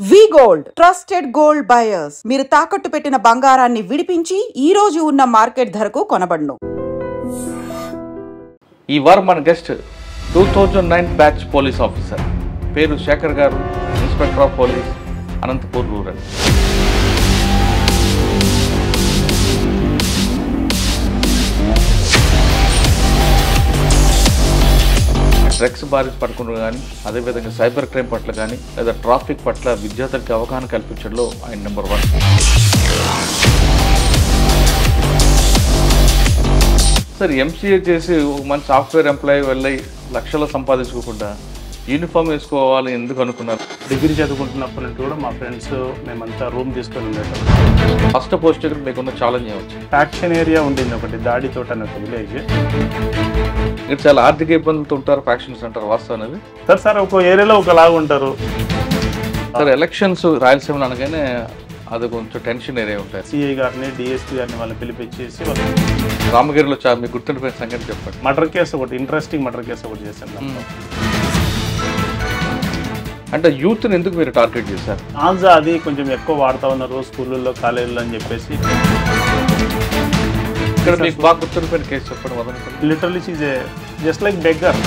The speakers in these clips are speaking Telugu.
వి గోల్డ్ ట్రస్టెడ్ గోల్డ్ బయర్స్ మీరు తాకట్టు పెట్టిన బంగారాన్ని విడిపించి ఈ రోజు ఉన్న మార్కెట్ ధరకు కొనబడును. ఈ వారం మన గెస్ట్ 2009 బ్యాచ్ పోలీస్ ఆఫీసర్ పేరు శేఖర్ గారు, inspector of police, Anantapur rural. Drugs బారిన పడకుండా కానీ, అదేవిధంగా సైబర్ క్రైమ్ పట్ల కానీ, లేదా ట్రాఫిక్ పట్ల విద్యార్థులకు అవగాహన కల్పించడంలో ఆయన నెంబర్ 1. సార్, ఎంసీఏ చేసి మన సాఫ్ట్వేర్ ఎంప్లాయీ వెళ్ళి లక్షలు సంపాదించుకోకుండా యూనిఫామ్ వేసుకోవాలి ఎందుకు అనుకున్నారు? డిగ్రీ చదువుకుంటున్నప్పటి నుంచి కూడా మా ఫ్రెండ్స్ మేమంతా రూమ్ తీసుకొని ఉండేటప్పుడు ఫస్ట్ పోస్ట్ మీకున్న ఛాలెంజ్ ఏమొచ్చు? ఫ్యాక్షన్ ఏరియా ఉండింది ఒకటి, దాడి తోట అనే ఒక విలేజ్. ఇక్కడ చాలా ఆర్థిక ఇబ్బందులతో ఉంటారు ఫ్యాక్షన్స్ అంటారు, వాస్తవం అనేది? సార్ ఒక ఏరియాలో ఒకలాగా ఉంటారు సార్. ఎలక్షన్స్ రాయలసీమలో అనగానే అది కొంచెం టెన్షన్ ఏరియా ఉంటాయి. సిఐ గారిని, డిఎస్పీ గారిని వాళ్ళని పిలిపించేసి రామగిరిలో మీకు గుర్తుండిపోయిన సంగతి చెప్పండి. మర్డర్ కేసు ఒకటి, ఇంట్రెస్టింగ్ మర్డర్ కేసు ఒకటి చేశాను. అంటే యూత్ని ఎందుకు మీరు టార్గెట్ చేశారు? ఆన్జా అది కొంచెం ఎక్కువ వాడుతూ ఉన్నారు స్కూళ్ళల్లో, కాలేజీలో అని చెప్పేసి. ఇక్కడ మీకు బాగా గుర్తుండిపోయిన కేసు చెప్పండి. మొదటి literally is just like beggar.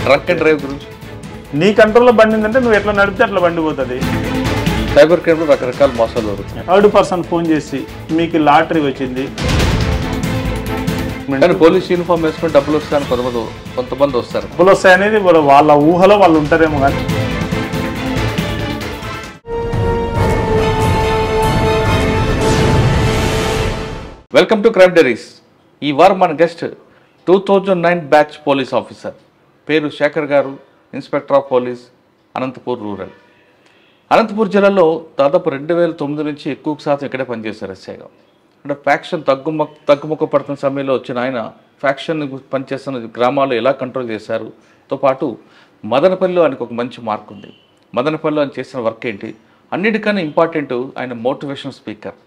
Drunk and drive గురించి. నీ కంట్రోల్లో బండి ఉందంటే నువ్వు ఎట్లా నడిపితే అట్లా బండి పోతుంది. సైబర్ క్రైమ్లో రకరకాల మోసాలు జరుగుతాయి. థర్డ్ పర్సన్ ఫోన్ చేసి మీకు లాటరీ వచ్చింది, కానీ పోలీస్ యూనిఫామ్ వేసుకుని డబ్బులు వస్తాయని కొంతమంది వస్తారు. డబ్బులు వస్తాయనేది వాళ్ళ ఊహలో వాళ్ళు ఉంటారేమో. కానీ వెల్కమ్ టు క్రైమ్ డైరీస్. ఈ వారం మన గెస్ట్ 2009 బ్యాచ్ పోలీస్ ఆఫీసర్ పేరు శేఖర్ గారు, inspector of police, Anantapur rural. Anantapur జిల్లాలో దాదాపు 2009 నుంచి ఎక్కువ శాతం ఇక్కడే పనిచేశారు ఎస్ఐగా. అంటే ఫ్యాక్షన్ తగ్గుముఖ పడుతున్న సమయంలో వచ్చిన ఆయన ఫ్యాక్షన్ పనిచేస్తున్న గ్రామాల్లో ఎలా కంట్రోల్ చేశారుతో పాటు మదనపల్లిలో ఆయనకు ఒక మంచి మార్క్ ఉంది. మదనపల్లిలో ఆయన చేసిన వర్క్ ఏంటి, అన్నిటికన్నా ఇంపార్టెంట్ ఆయన మోటివేషన్ స్పీకర్.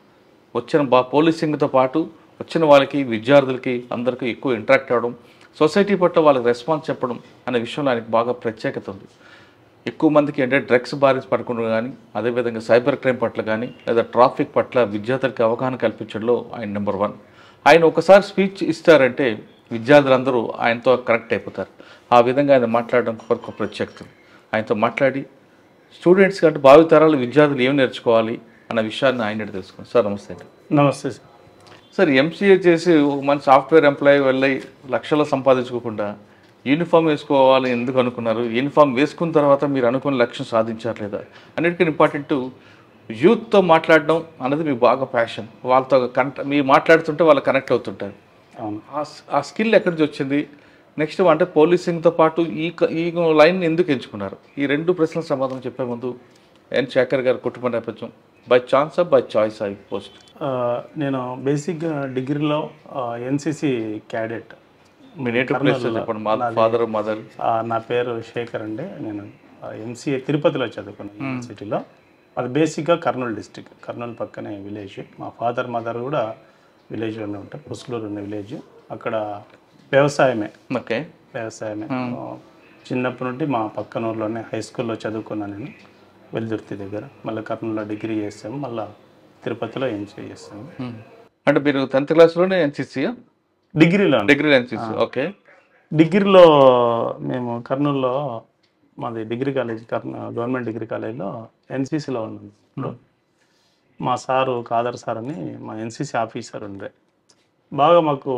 వచ్చిన పోలీసింగ్తో పాటు వచ్చిన వాళ్ళకి, విద్యార్థులకి అందరికీ ఎక్కువ ఇంటరాక్ట్ అవ్వడం, సొసైటీ పట్ల వాళ్ళకి రెస్పాన్స్ చెప్పడం అనే విషయంలో ఆయనకు బాగా ప్రత్యేకత ఉంది. ఎక్కువ మందికి అంటే డ్రగ్స్ బారిన పడకుండా కానీ, అదేవిధంగా సైబర్ క్రైమ్ పట్ల కానీ, లేదా ట్రాఫిక్ పట్ల విద్యార్థులకి అవగాహన కల్పించడంలో ఆయన నెంబర్ 1. ఆయన ఒకసారి స్పీచ్ ఇస్తారంటే విద్యార్థులందరూ ఆయనతో కనెక్ట్ అయిపోతారు. ఆ విధంగా ఆయన మాట్లాడడం కొరకు ప్రత్యేకత. ఆయనతో మాట్లాడి స్టూడెంట్స్కి అంటే భావితరాలు విద్యార్థులు ఏం నేర్చుకోవాలి అన్న విషయాన్ని ఆయన తెలుసుకోండి. సార్ నమస్తే. నమస్తే సార్. సార్, ఎంసీఏ చేసి మన సాఫ్ట్వేర్ ఎంప్లాయీ వెళ్ళి లక్షలు సంపాదించుకోకుండా యూనిఫామ్ వేసుకోవాలి ఎందుకు అనుకున్నారు? యూనిఫామ్ వేసుకున్న తర్వాత మీరు అనుకున్న లక్ష్యం సాధించారు లేదా? అన్నిటికీ ఇంపార్టెంట్ యూత్తో మాట్లాడడం అనేది మీకు బాగా ప్యాషన్. వాళ్ళతో మీరు మాట్లాడుతుంటే వాళ్ళు కనెక్ట్ అవుతుంటారు. ఆ స్కిల్ ఎక్కడి నుంచి వచ్చింది? నెక్స్ట్ అంటే పోలీసింగ్తో పాటు ఈ లైన్ ఎందుకు ఎంచుకున్నారు? ఈ 2 ప్రశ్నల సమాధానం చెప్పే ముందు ఎన్ శేఖర్ గారు కుటుంబ నేపథ్యం, by chance by choice I post. నేను బేసిక్గా డిగ్రీలో ఎన్సిసి క్యాడెట్. మీ నేటివ్ ప్లేస్ చెప్పండి. Father, mother? నా పేరు శేఖర్ అండి. నేను ఎంసీఏ తిరుపతిలో చదువుకున్నాను, యూనివర్సిటీలో. అది బేసిక్గా కర్నూలు డిస్టిక్, కర్నూలు పక్కనే విలేజ్. మా ఫాదర్, మదర్ కూడా విలేజ్లోనే ఉంటారు, పుస్లూరు ఉన్న విలేజ్. అక్కడ వ్యవసాయమే. ఓకే, వ్యవసాయమే. చిన్నప్పటి నుండి మా పక్కన ఊర్లోనే హై స్కూల్లో చదువుకున్నాను నేను, వెల్దుర్తి దగ్గర. మళ్ళీ కర్నూలులో డిగ్రీ చేసాము, మళ్ళీ తిరుపతిలో ఎంసీఏ చేస్తాము. అంటే మీరు 10th క్లాస్లోనే ఎన్సీసీ? డిగ్రీలో ఎన్సీసీ. ఓకే. డిగ్రీలో మేము కర్నూలులో మాది డిగ్రీ కాలేజ్, గవర్నమెంట్ డిగ్రీ కాలేజ్లో ఎన్సీసీలో ఉన్నాం. ఇప్పుడు మా సారు కాదర్ సార్ అని మా ఎన్సీసీ ఆఫీసర్ ఉండే, బాగా మాకు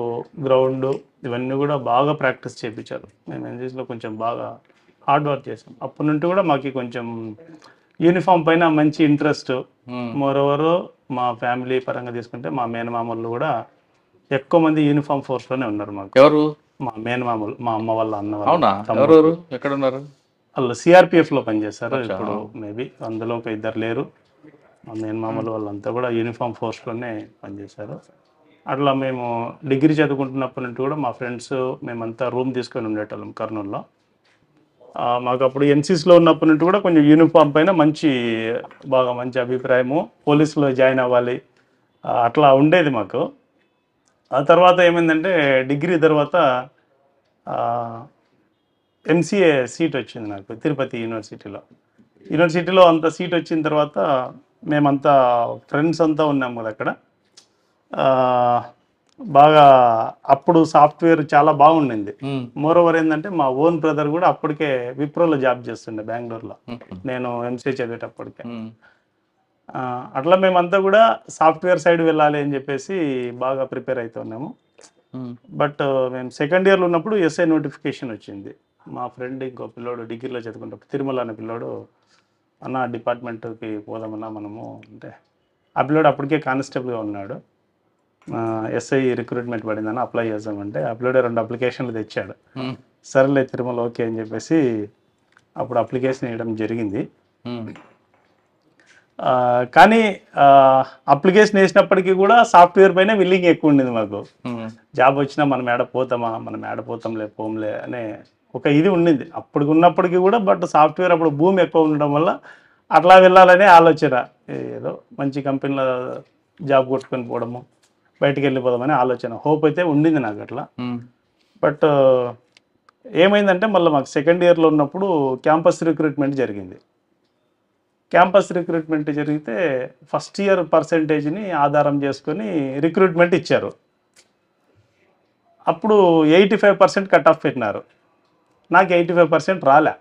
గ్రౌండ్ ఇవన్నీ కూడా బాగా ప్రాక్టీస్ చేయించారు. మేము ఎన్సీసీలో కొంచెం బాగా హార్డ్ వర్క్ చేసాం. అప్పటి నుండి కూడా మాకు కొంచెం యూనిఫామ్ పైన మంచి ఇంట్రెస్ట్. మోరోవరు మా ఫ్యామిలీ పరంగా తీసుకుంటే మా మేనమామలు కూడా ఎక్కువ మంది యూనిఫామ్ ఫోర్స్లోనే ఉన్నారు. మాకు ఎవరు? మా మేనమామలు, మా అమ్మ వాళ్ళ అన్న వాళ్ళు. ఎక్కడ ఉన్నారు? వాళ్ళు సిఆర్పిఎఫ్లో పనిచేస్తారు. ఇప్పుడు మేబీ అందులో ఒక 2 లేరు. మా మేనమామలు వాళ్ళంతా కూడా యూనిఫామ్ ఫోర్స్లోనే పనిచేశారు. అట్లా మేము డిగ్రీ చదువుకుంటున్నప్పటి నుండి కూడా మా ఫ్రెండ్స్ మేమంతా రూమ్ తీసుకొని ఉండేటోళ్ళం కర్నూలులో. మాకు అప్పుడు ఎన్సీసీలో ఉన్నప్పటి నుండి కూడా కొంచెం యూనిఫామ్ పైన బాగా మంచి అభిప్రాయము, పోలీసులో జాయిన్ అవ్వాలి అట్లా ఉండేది మాకు. ఆ తర్వాత ఏమైందంటే డిగ్రీ తర్వాత ఎంసీఏ సీట్ వచ్చింది నాకు తిరుపతి యూనివర్సిటీలో. యూనివర్సిటీలో అంత సీట్ వచ్చిన తర్వాత మేమంతా ఫ్రెండ్స్ అంతా ఉన్నాం కదా అక్కడ. బాగా అప్పుడు సాఫ్ట్వేర్ చాలా బాగుండింది. మోరోవర్ ఏంటంటే మా ఓన్ బ్రదర్ కూడా అప్పటికే విప్రోలో జాబ్ చేస్తుండే బెంగళూరులో, నేను ఎంసీఏ చదివేటప్పటికే. అట్లా మేమంతా కూడా సాఫ్ట్వేర్ సైడ్ వెళ్ళాలి అని చెప్పేసి బాగా ప్రిపేర్ అవుతున్నాము. బట్ మేము సెకండ్ ఇయర్లో ఉన్నప్పుడు ఎస్ఐ నోటిఫికేషన్ వచ్చింది. మా ఫ్రెండ్ ఇంకో పిల్లోడు డిగ్రీలో చదువుకుంటే తిరుమల అనే పిల్లోడు, అన్న డిపార్ట్మెంట్కి పోదామన్నా మనము అంటే, ఆ పిల్లోడు అప్పటికే కానిస్టేబుల్గా ఉన్నాడు. ఎస్ఐ రిక్రూట్మెంట్ పడిందని అప్లై చేద్దామంటే ఆ పిల్లోడే 2 అప్లికేషన్లు తెచ్చాడు. సరేలే తిరుమల ఓకే అని చెప్పేసి అప్పుడు అప్లికేషన్ వేయడం జరిగింది. కానీ అప్లికేషన్ వేసినప్పటికీ కూడా సాఫ్ట్వేర్ పైన విల్లింగ్ ఎక్కువ ఉండేది మాకు. జాబ్ వచ్చినా మనం పోతాంలే పోంలే అనే ఒక ఇది ఉండింది అప్పుడు ఉన్నప్పటికీ కూడా. బట్ సాఫ్ట్వేర్ అప్పుడు భూమి ఎక్కువ ఉండడం వల్ల అట్లా వెళ్ళాలనే ఆలోచన, ఏదో మంచి కంపెనీలో జాబ్ కొట్టుకొని పోవడము, బయటికి వెళ్ళిపోదామనే ఆలోచన, హోప్ అయితే ఉండింది నాకు అట్లా. బట్ ఏమైందంటే మళ్ళీ మాకు సెకండ్ ఇయర్లో ఉన్నప్పుడు క్యాంపస్ రిక్రూట్మెంట్ జరిగింది. క్యాంపస్ రిక్రూట్మెంట్ జరిగితే ఫస్ట్ ఇయర్ పర్సెంటేజ్ని ఆధారం చేసుకొని రిక్రూట్మెంట్ ఇచ్చారు. అప్పుడు 85% కట్ ఆఫ్ పెట్టినారు. నాకు 85% రాలే.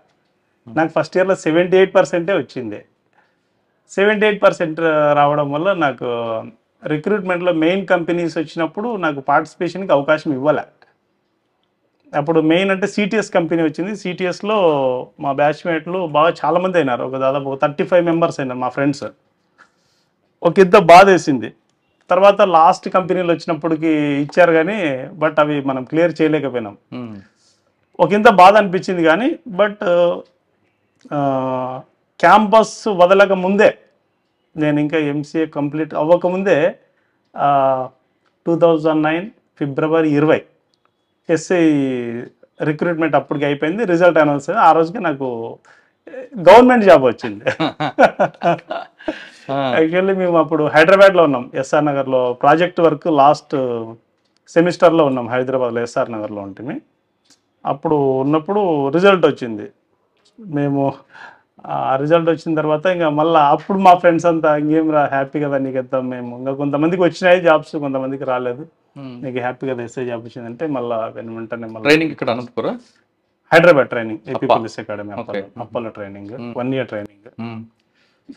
నాకు ఫస్ట్ ఇయర్లో 78% వచ్చింది. 78% రావడం వల్ల నాకు రిక్రూట్మెంట్లో మెయిన్ కంపెనీస్ వచ్చినప్పుడు నాకు పార్టిసిపేషన్కి అవకాశం ఇవ్వలే. అప్పుడు మెయిన్ అంటే సిటిఎస్ కంపెనీ వచ్చింది. సిటిఎస్లో మా బ్యాచ్మేట్లు బాగా చాలామంది అయినారు, దాదాపు 35 మెంబర్స్ అయినారు మా ఫ్రెండ్స్. ఒక ఇంత బాధ వేసింది. తర్వాత లాస్ట్ కంపెనీలు వచ్చినప్పటికి ఇచ్చారు కానీ బట్ అవి మనం క్లియర్ చేయలేకపోయినాం. ఒక ఇంత బాధ అనిపించింది కానీ బట్ క్యాంపస్ వదలక ముందే, నేను ఇంకా ఎంసీఏ కంప్లీట్ అవ్వకముందే 2009 ఫిబ్రవరి 20 ఎస్ఐ రిక్రూట్మెంట్ అప్పటికి అయిపోయింది. రిజల్ట్ అనౌన్స్ అయింది. ఆ రోజుకి నాకు గవర్నమెంట్ జాబ్ వచ్చింది. యాక్చువల్లీ మేము అప్పుడు హైదరాబాద్లో ఉన్నాం, ఎస్ఆర్ నగర్లో ప్రాజెక్ట్ వర్క్ లాస్ట్ సెమిస్టర్లో ఉన్నాం. హైదరాబాద్లో ఎస్ఆర్ నగర్లో ఉంటుంది. అప్పుడు ఉన్నప్పుడు రిజల్ట్ వచ్చింది. మేము ఆ రిజల్ట్ వచ్చిన తర్వాత ఇంకా మళ్ళీ అప్పుడు మా ఫ్రెండ్స్ అంతా ఇంకేం రా హ్యాపీ కదా నీకు వెళ్తాం మేము, ఇంకా కొంతమందికి వచ్చినాయి జాబ్స్, కొంతమందికి రాలేదు, నీకు హ్యాపీ కదా ఎస్ఐ జాబ్ వచ్చిందంటే మళ్ళీ వెంటనే మళ్ళీ ట్రైనింగ్ ఇక్కడ Anantapuram, Hyderabad training, AP police academy అప్పల్లో ట్రైనింగ్, 1 year ట్రైనింగ్.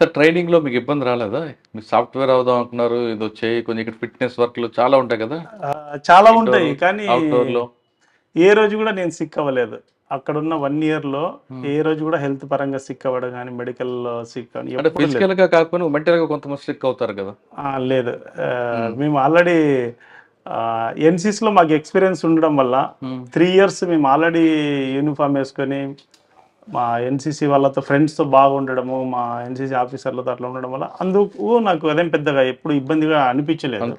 సార్ ట్రైనింగ్లో మీకు ఇబ్బంది రాలేదా? మీరు సాఫ్ట్వేర్ అవుదాం అనుకున్నారు, ఇది వచ్చాయి కొంచెం ఇక్కడ ఫిట్నెస్ వర్క్లు చాలా ఉంటాయి కదా? చాలా ఉంటాయి కానీ అవుట్డోర్లో ఏ రోజు కూడా నేను సిక్ అవ్వలేదు. అక్కడ ఉన్న 1 yearలో ఏ రోజు కూడా హెల్త్ పరంగా సిక్ అవ్వడం కానీ, మెడికల్లో సిక్ కానీ, అంటే ఫిజికల్గా కాకపోయినా మెంటల్గా కొంతమంది సిక్ అవుతారు కదా? లేదు. మేము ఆల్రెడీ ఎన్సీసీలో మాకు ఎక్స్పీరియన్స్ ఉండడం వల్ల 3 years మేము ఆల్రెడీ యూనిఫామ్ వేసుకొని మా ఎన్సీసీ వాళ్ళతో ఫ్రెండ్స్తో బాగుండడము, మా ఎన్సీసీ ఆఫీసర్లతో అట్లా ఉండడం వల్ల అందుకు నాకు అదేం పెద్దగా ఎప్పుడు ఇబ్బందిగా అనిపించలేదు.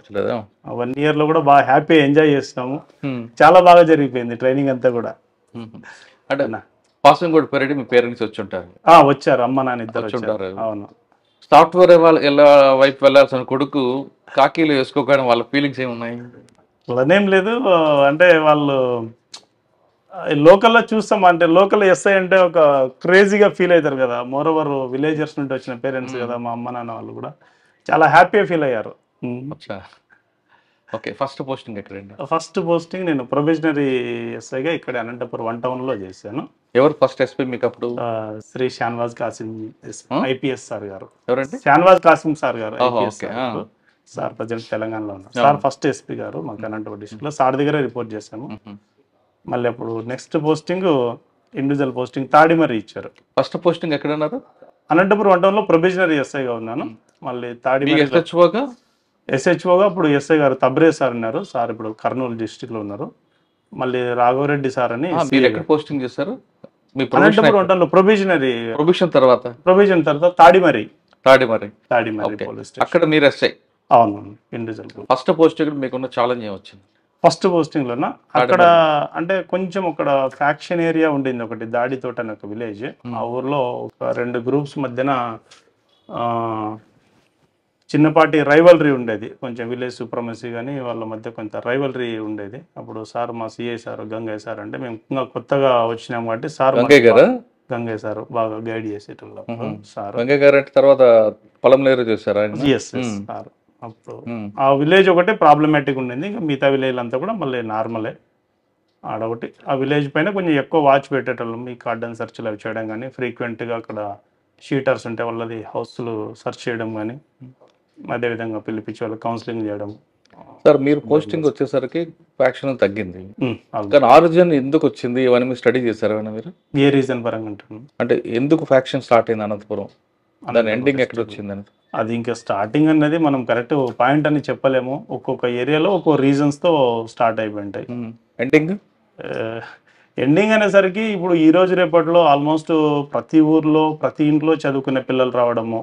1 yearలో కూడా బాగా హ్యాపీ ఎంజాయ్ చేస్తున్నాము. చాలా బాగా జరిగిపోయింది ట్రైనింగ్ అంతా కూడా. అంటే పాసింగ్ కూడా పీరియడ్ మీ పేరెంట్స్ వచ్చి ఉంటారు? వచ్చారు, అమ్మ నాన్న ఇద్దరు వచ్చారు. అవును. సాఫ్ట్వేర్ వైపు వెళ్ళాల్సిన కొడుకు కాకీలు వేసుకోకపోయినా వాళ్ళ ఫీలింగ్స్ ఏమున్నాయి? అలానేం లేదు. అంటే వాళ్ళు లోకల్లో చూస్తాం, అంటే లోకల్ ఎస్ఐ అంటే ఒక క్రేజీగా ఫీల్ అవుతారు కదా. మోరోవర్ విలేజర్స్ నుండి వచ్చిన పేరెంట్స్ కదా, మా అమ్మ నాన్న వాళ్ళు కూడా చాలా హ్యాపీగా ఫీల్ అయ్యారు. ఓకే. ఫస్ట్ పోస్టింగ్ ఎక్కడండి? ఫస్ట్ పోస్టింగ్ నేను ప్రొబేషనరీ ఎస్ఐగా ఇక్కడ అనంతపురం 1 town చేశాను. ఎవరు ఫస్ట్ ఎస్పీ మీకు అప్పుడు? శ్రీ షాన్వాజ్ కాసిం ఐపీఎస్ సార్ గారు. ఎవరండి? షాన్వాజ్ కాసిం సార్ గారు సార్ ప్రజెంట్ తెలంగాణలో ఉన్నారు. సార్ ఫస్ట్ ఎస్పీ గారు మాకు అనంతపురం డిస్ట్రిక్ట్లో. సార్ దగ్గరే రిపోర్ట్ చేశాము. మళ్ళీ అప్పుడు next posting individual posting Tadimarri ఇచ్చారు. ఫస్ట్ పోస్టింగ్ ఎక్కడ ఉన్నారు? అనంతపురం 1 town ప్రొబేషనరీ ఎస్ఐగా ఉన్నాను. మళ్ళీ తాడిమర్రి ఎస్హెచ్ఓగా అప్పుడు ఎస్ఐ గారు తబ్రే సార్ ఉన్నారు. సార్ ఇప్పుడు కర్నూలు డిస్ట్రిక్ట్లో ఉన్నారు. మళ్ళీ రాఘవరెడ్డి సార్ అని పోస్టింగ్ చేశారు. అనంతపురం 1 town ప్రొబేషన్ తర్వాత తాడిమర్రి పోలీస్ స్టేషన్, అక్కడ మీరు ఎస్ఐ? అవును, ఇండివిజువల్. ఫస్ట్ పోస్టింగ్ మీకున్న ఛాలెంజ్ ఏమొచ్చింది? ఫస్ట్ పోస్టింగ్లోనా అక్కడ అంటే కొంచెం ఒక ఫ్యాక్షన్ ఏరియా ఉండింది, ఒకటి దాడితోట అని ఒక విలేజ్. ఆ ఊర్లో ఒక 2 groups మధ్యన చిన్నపాటి రైవల్రీ ఉండేది. కొంచెం విలేజ్ సూప్రమసీ కానీ వాళ్ళ మధ్య కొంత రైవల్రీ ఉండేది. అప్పుడు సార్ మా సిఐ సార్ గంగయ్య సార్ అంటే మేము ఇంకా కొత్తగా వచ్చినాం కాబట్టి సార్ గంగయ్య సారు బాగా గైడ్ చేసేటోళ్ళు సారు. వెంకయ్య గారు అంటే తర్వాత పొలంలేరు చేశారు ఆయన. Yes sir. అప్పుడు ఆ విలేజ్ ఒకటే ప్రాబ్లమాటిక్ ఉండింది, ఇంకా మిగతా విలేజ్ అంతా కూడా మళ్ళీ నార్మలే. ఆడొకటి ఆ విలేజ్ పైన కొంచెం ఎక్కువ వాచ్ పెట్టేటోళ్ళం, ఈ కార్డన్ సెర్చ్లు అవి చేయడం కానీ, ఫ్రీక్వెంట్గా అక్కడ షీటర్స్ ఉంటే వాళ్ళది హౌస్లు సెర్చ్ చేయడం కానీ, అదేవిధంగా పిలిపించి వాళ్ళు కౌన్సిలింగ్ చేయడం. సార్ మీరు పోస్టింగ్ వచ్చేసరికి ఫ్యాక్షన్ తగ్గింది, కానీ ఆరిజిన్ ఎందుకు వచ్చింది ఇవన్నీ మీరు స్టడీ చేశారు మీరు? ఏ రీజన్ పరంగా అంటున్నాను అంటే ఎందుకు ఫ్యాక్షన్ స్టార్ట్ అయింది అనంతపురం, దాని ఎండింగ్ ఎక్కడ వచ్చింది అని? అది ఇంకా స్టార్టింగ్ అనేది మనం కరెక్ట్ పాయింట్ అని చెప్పలేము, ఒక్కొక్క ఏరియాలో ఒక్కొక్క రీజన్స్తో స్టార్ట్ అయిపోయింటాయి. ఎండింగ్ అనేసరికి ఇప్పుడు ఈ రోజు రేపట్లో ఆల్మోస్ట్ ప్రతి ఊర్లో ప్రతి ఇంట్లో చదువుకునే పిల్లలు రావడము,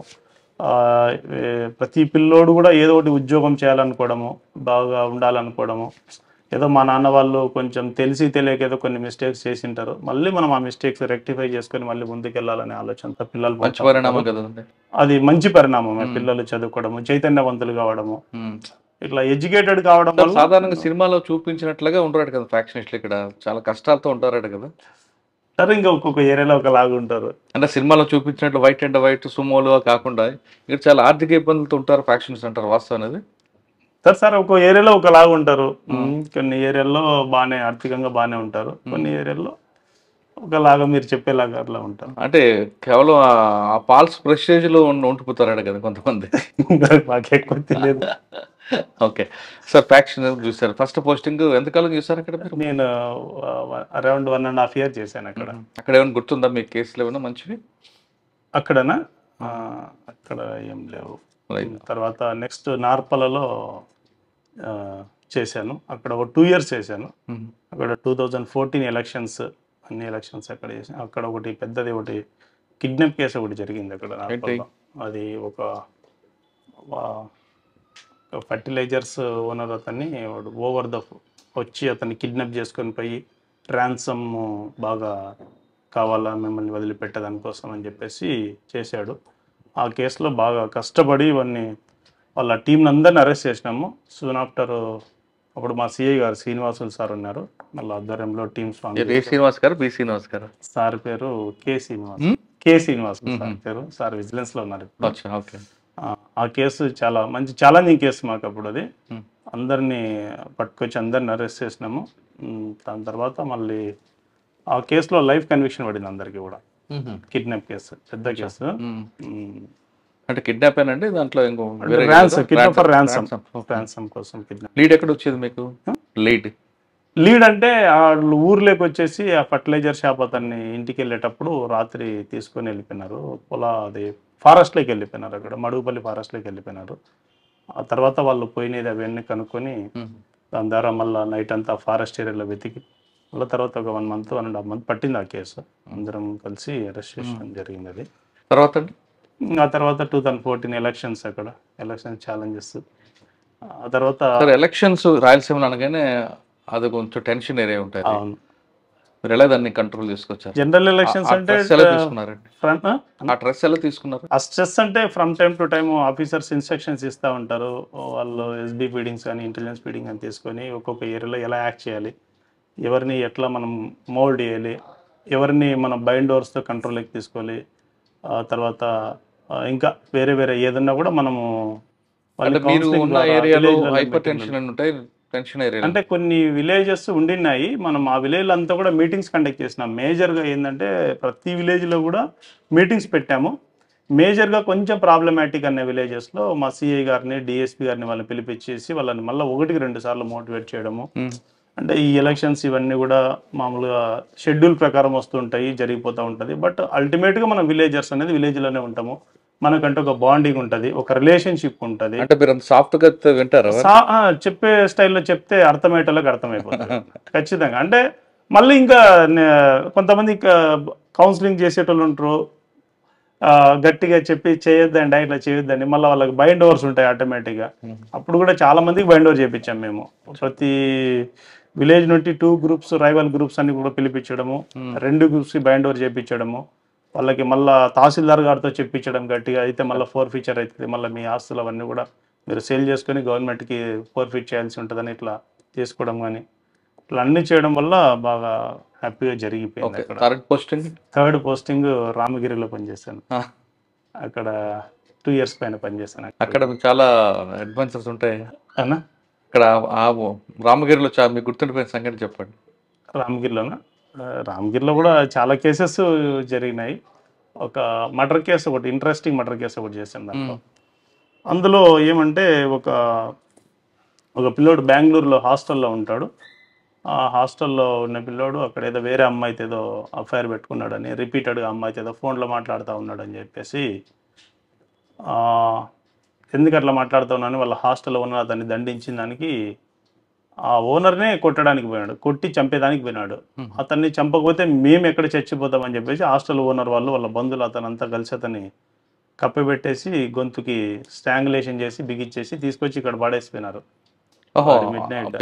ప్రతి పిల్లోడు కూడా ఏదో ఒకటి ఉద్యోగం చేయాలనుకోవడము, బాగా ఉండాలనుకోవడము. ఏదో మా నాన్న వాళ్ళు కొంచెం తెలిసి తెలియక ఏదో కొన్ని మిస్టేక్స్ చేసింటారు, మళ్ళీ మనం ఆ మిస్టేక్స్ రెక్టిఫై చేసుకొని మళ్ళీ ముందుకెళ్ళాలనే ఆలోచనతో పిల్లలు, అది మంచి పరిణామమే. పిల్లలు చదువుకోవడము, చైతన్యవంతులు కావడము, ఇట్లా ఎడ్యుకేటెడ్ కావడం వల్ల. సాధారణంగా సినిమాలో చూపించినట్లుగా ఉంటారు కదా ఫ్యాక్షనిస్టులు, ఇక్కడ చాలా కష్టాలతో ఉంటారట కదా? సరే, ఇంకా ఒక్కొక్క ఏరియాలో ఒకలాగా ఉంటారు. అంటే సినిమాలో చూపించినట్లు వైట్ అండ్ వైట్ సుమోలు కాకుండా ఇక్కడ చాలా ఆర్థిక ఇబ్బందులతో ఉంటారు ఫ్యాక్షనిస్ట్ అంటారు, వాస్తవం అనేది? సార్ ఒక్కో ఏరియాలో ఒకలాగా ఉంటారు. కొన్ని ఏరియాల్లో బాగానే ఆర్థికంగా బాగానే ఉంటారు, కొన్ని ఏరియాల్లో ఒకలాగా మీరు చెప్పేలాగా అట్లా ఉంటారు. అంటే కేవలం ఆ పాల్స్ ప్రెస్టేజ్ లో ఉండిపోతారట కదా కొంతమంది. మాకు ఎక్కువ తెలియదు. ఓకే సార్, ఫ్యాక్షన్ చూసారు, ఫస్ట్ పోస్టింగ్ ఎంతకాలం చూసారు అక్కడ మీరు? నేను అరౌండ్ 1.5 years చేశాను అక్కడ. అక్కడ ఏమైనా గుర్తుందా మీకు కేసులు ఏమైనా మంచివి? అక్కడనా? అక్కడ ఏం లేవు. తర్వాత నెక్స్ట్ నార్పలలో చేశాను, అక్కడ ఒక 2 years చేశాను. అక్కడ 2014 ఎలక్షన్స్, అన్ని ఎలక్షన్స్ అక్కడ చేశాను. అక్కడ ఒకటి పెద్దది ఒకటి కిడ్నాప్ కేసు ఒకటి జరిగింది అక్కడ నార్పల్లో. అది ఒక ఫర్టిలైజర్స్ ఓనర్ అతన్ని ఓవర్ ద వచ్చి అతన్ని కిడ్నాప్ చేసుకొని పోయి ట్రాన్సమ్ బాగా కావాలా మిమ్మల్ని వదిలిపెట్టదానికోసం అని చెప్పేసి చేశాడు. ఆ కేసులో బాగా కష్టపడి ఇవన్నీ వాళ్ళ టీంని అందరిని అరెస్ట్ చేసినాము. సూన్ ఆఫ్టర్ అప్పుడు మా సిఐ గారు శ్రీనివాసులు సార్ ఉన్నారు, వాళ్ళ ఆధ్వర్యంలో టీమ్స్. శ్రీనివాస్ గారు, బి శ్రీనివాస్ గారు సార్ పేరు కే శ్రీనివాస్ సార్ పేరు. సార్ విజిలెన్స్ లో ఉన్నారు. ఆ కేసు చాలా మంచి ఛాలెంజింగ్ కేసు మాకు అప్పుడు. అది అందరినీ పట్టుకొచ్చి అందరిని అరెస్ట్ చేసినాము. దాని తర్వాత మళ్ళీ ఆ కేసులో లైఫ్ కన్విక్షన్ పడింది అందరికి కూడా. కిడ్నాప్ కేసు పెద్ద కేసు. అంటే కిడ్నాప్ అండి, దాంట్లో ఇంకో ర్యాన్సమ్ కోసం కిడ్నాప్. లీడ్ ఎక్కడ వచ్చేది మీకు? లీడ్ అంటే వాళ్ళు ఊర్లోకి వచ్చేసి ఆ ఫర్టిలైజర్ షాప్ అతన్ని ఇంటికి వెళ్ళేటప్పుడు రాత్రి తీసుకొని వెళ్ళిపోయినారు. అది ఫారెస్ట్లోకి వెళ్ళిపోయినారు, అక్కడ మడుగుపల్లి ఫారెస్ట్లోకి వెళ్ళిపోయినారు. ఆ తర్వాత వాళ్ళు పోయినది అవన్నీ కనుక్కొని దాని ద్వారా మళ్ళీ నైట్ అంతా ఫారెస్ట్ ఏరియాలో వెతికి మళ్ళీ తర్వాత ఒక 1 month 1.5 month పట్టింది ఆ కేసు. అందరం కలిసి అరెస్ట్ చేయడం జరిగింది. అది ఆ తర్వాత 2014 ఎలక్షన్స్, అక్కడ ఎలక్షన్ ఛాలెంజెస్. ఆ తర్వాత ఎలక్షన్స్ రాయలసీమలో అనగానే అది కొంచెం టెన్షన్ ఏరియా ఉంటుంది. అవును, మీరు ఎలా దాన్ని కంట్రోల్ తీసుకొచ్చారు? జనరల్ ఎలక్షన్స్ అంటే ఆ స్ట్రెస్ అంటే from time to time officers instructions ఇస్తూ ఉంటారు. వాళ్ళు ఎస్బీ ఫీడింగ్స్ కానీ ఇంటెలిజెన్స్ ఫీడింగ్ అని తీసుకొని ఒక్కొక్క ఏరియాలో ఎలా యాక్ట్ చేయాలి, ఎవరిని ఎట్లా మనం మోల్డ్ చేయాలి, ఎవరిని మనం బైండోర్స్తో కంట్రోల్కి తీసుకోవాలి. తర్వాత ఇంకా వేరే వేరే ఏదన్నా కూడా మనము అంటే కొన్ని విలేజెస్ ఉండినాయి. మనం ఆ విలేజ్ అంతా కూడా మీటింగ్స్ కండక్ట్ చేసినాం. మేజర్గా ఏంటంటే ప్రతి విలేజ్లో కూడా మీటింగ్స్ పెట్టాము. మేజర్గా కొంచెం ప్రాబ్లమాటిక్ అనే విలేజెస్లో మా సిఐ గారిని డిఎస్పీ గారిని వాళ్ళని పిలిపించేసి వాళ్ళని మళ్ళీ 1-2 సార్లు మోటివేట్ చేయడము. అంటే ఈ ఎలక్షన్స్ ఇవన్నీ కూడా మామూలుగా షెడ్యూల్ ప్రకారం వస్తుంటాయి, జరిగిపోతూ ఉంటుంది. బట్ అల్టిమేట్గా మనం విలేజర్స్ అనేది విలేజ్లోనే ఉంటాము, మనకంటే ఒక బాండింగ్ ఉంటుంది, ఒక రిలేషన్షిప్ ఉంటుంది. అంటే మీరు సాఫ్ట్గా వింటారు, చెప్పే స్టైల్లో చెప్తే అర్థమయ్యేటోళ్ళకి అర్థమైపోతుంది ఖచ్చితంగా. అంటే మళ్ళీ ఇంకా కొంతమంది కౌన్సిలింగ్ చేసేటోళ్ళు ఉంటారు, గట్టిగా చెప్పి చేయొద్దండి ఇట్లా చేయొద్దండి, మళ్ళీ వాళ్ళకి బైండ్ ఓవర్స్ ఉంటాయి ఆటోమేటిక్గా. అప్పుడు కూడా చాలా మందికి బైండ్ ఓవర్ చేయించాం మేము. ప్రతి విలేజ్ నుండి 2 groups రైవల్ గ్రూప్స్ అన్ని కూడా పిలిపించడము, 2 groups బైండ్ ఓవర్ చేయించడము, వాళ్ళకి మళ్ళీ తహసీల్దార్ గారితో చెప్పించడం గట్టిగా. అయితే మళ్ళీ ఫోర్ఫీచర్ అవుతుంది, మళ్ళీ మీ ఆస్తులు అవన్నీ కూడా మీరు సేల్ చేసుకొని గవర్నమెంట్కి ఫోర్ఫీట్ చేయాల్సి ఉంటుందని ఇట్లా చేసుకోవడం కానీ ఇట్లా అన్ని చేయడం వల్ల బాగా హ్యాపీగా జరిగిపోయింది. అక్కడ థర్డ్ పోస్టింగ్ రామగిరిలో పనిచేశాను. అక్కడ 2 years పైన పనిచేశాను. అక్కడ మీకు చాలా అడ్వెంచర్స్ ఉంటాయి అన్నా. ఇక్కడ రామగిరిలో మీకు గుర్తుండిపోయిన సంగతి చెప్పండి. రామగిరిలోనా? రామగిరిలో కూడా చాలా కేసెస్ జరిగినాయి. ఒక మర్డర్ కేసు ఒకటి, ఇంట్రెస్టింగ్ మర్డర్ కేసు ఒకటి చేశాను దాంట్లో. అందులో ఏమంటే ఒక పిల్లోడు బెంగళూరులో హాస్టల్లో ఉంటాడు. ఆ హాస్టల్లో ఉన్న పిల్లోడు అక్కడ ఏదో వేరే అమ్మాయితో ఏదో అఫైర్ పెట్టుకున్నాడని, రిపీటెడ్గా అమ్మాయితో ఏదో ఫోన్లో మాట్లాడుతూ ఉన్నాడని చెప్పేసి, ఎందుకు అట్లా మాట్లాడుతూ ఉన్నాను వాళ్ళ హాస్టల్లో ఉన్న అతన్ని దండించిన దానికి ఆ ఓనర్నే కొట్టడానికి పోయినాడు, కొట్టి చంపేదానికి పోయినాడు. అతన్ని చంపకపోతే మేము ఎక్కడ చచ్చిపోతామని చెప్పేసి హాస్టల్ ఓనర్ వాళ్ళ బంధువులు అతనంతా కలిసి అతన్ని కప్పెట్టేసి గొంతుకి స్ట్రాంగులేషన్ చేసి బిగిచ్చేసి తీసుకొచ్చి ఇక్కడ పాడేసిపోయినారు.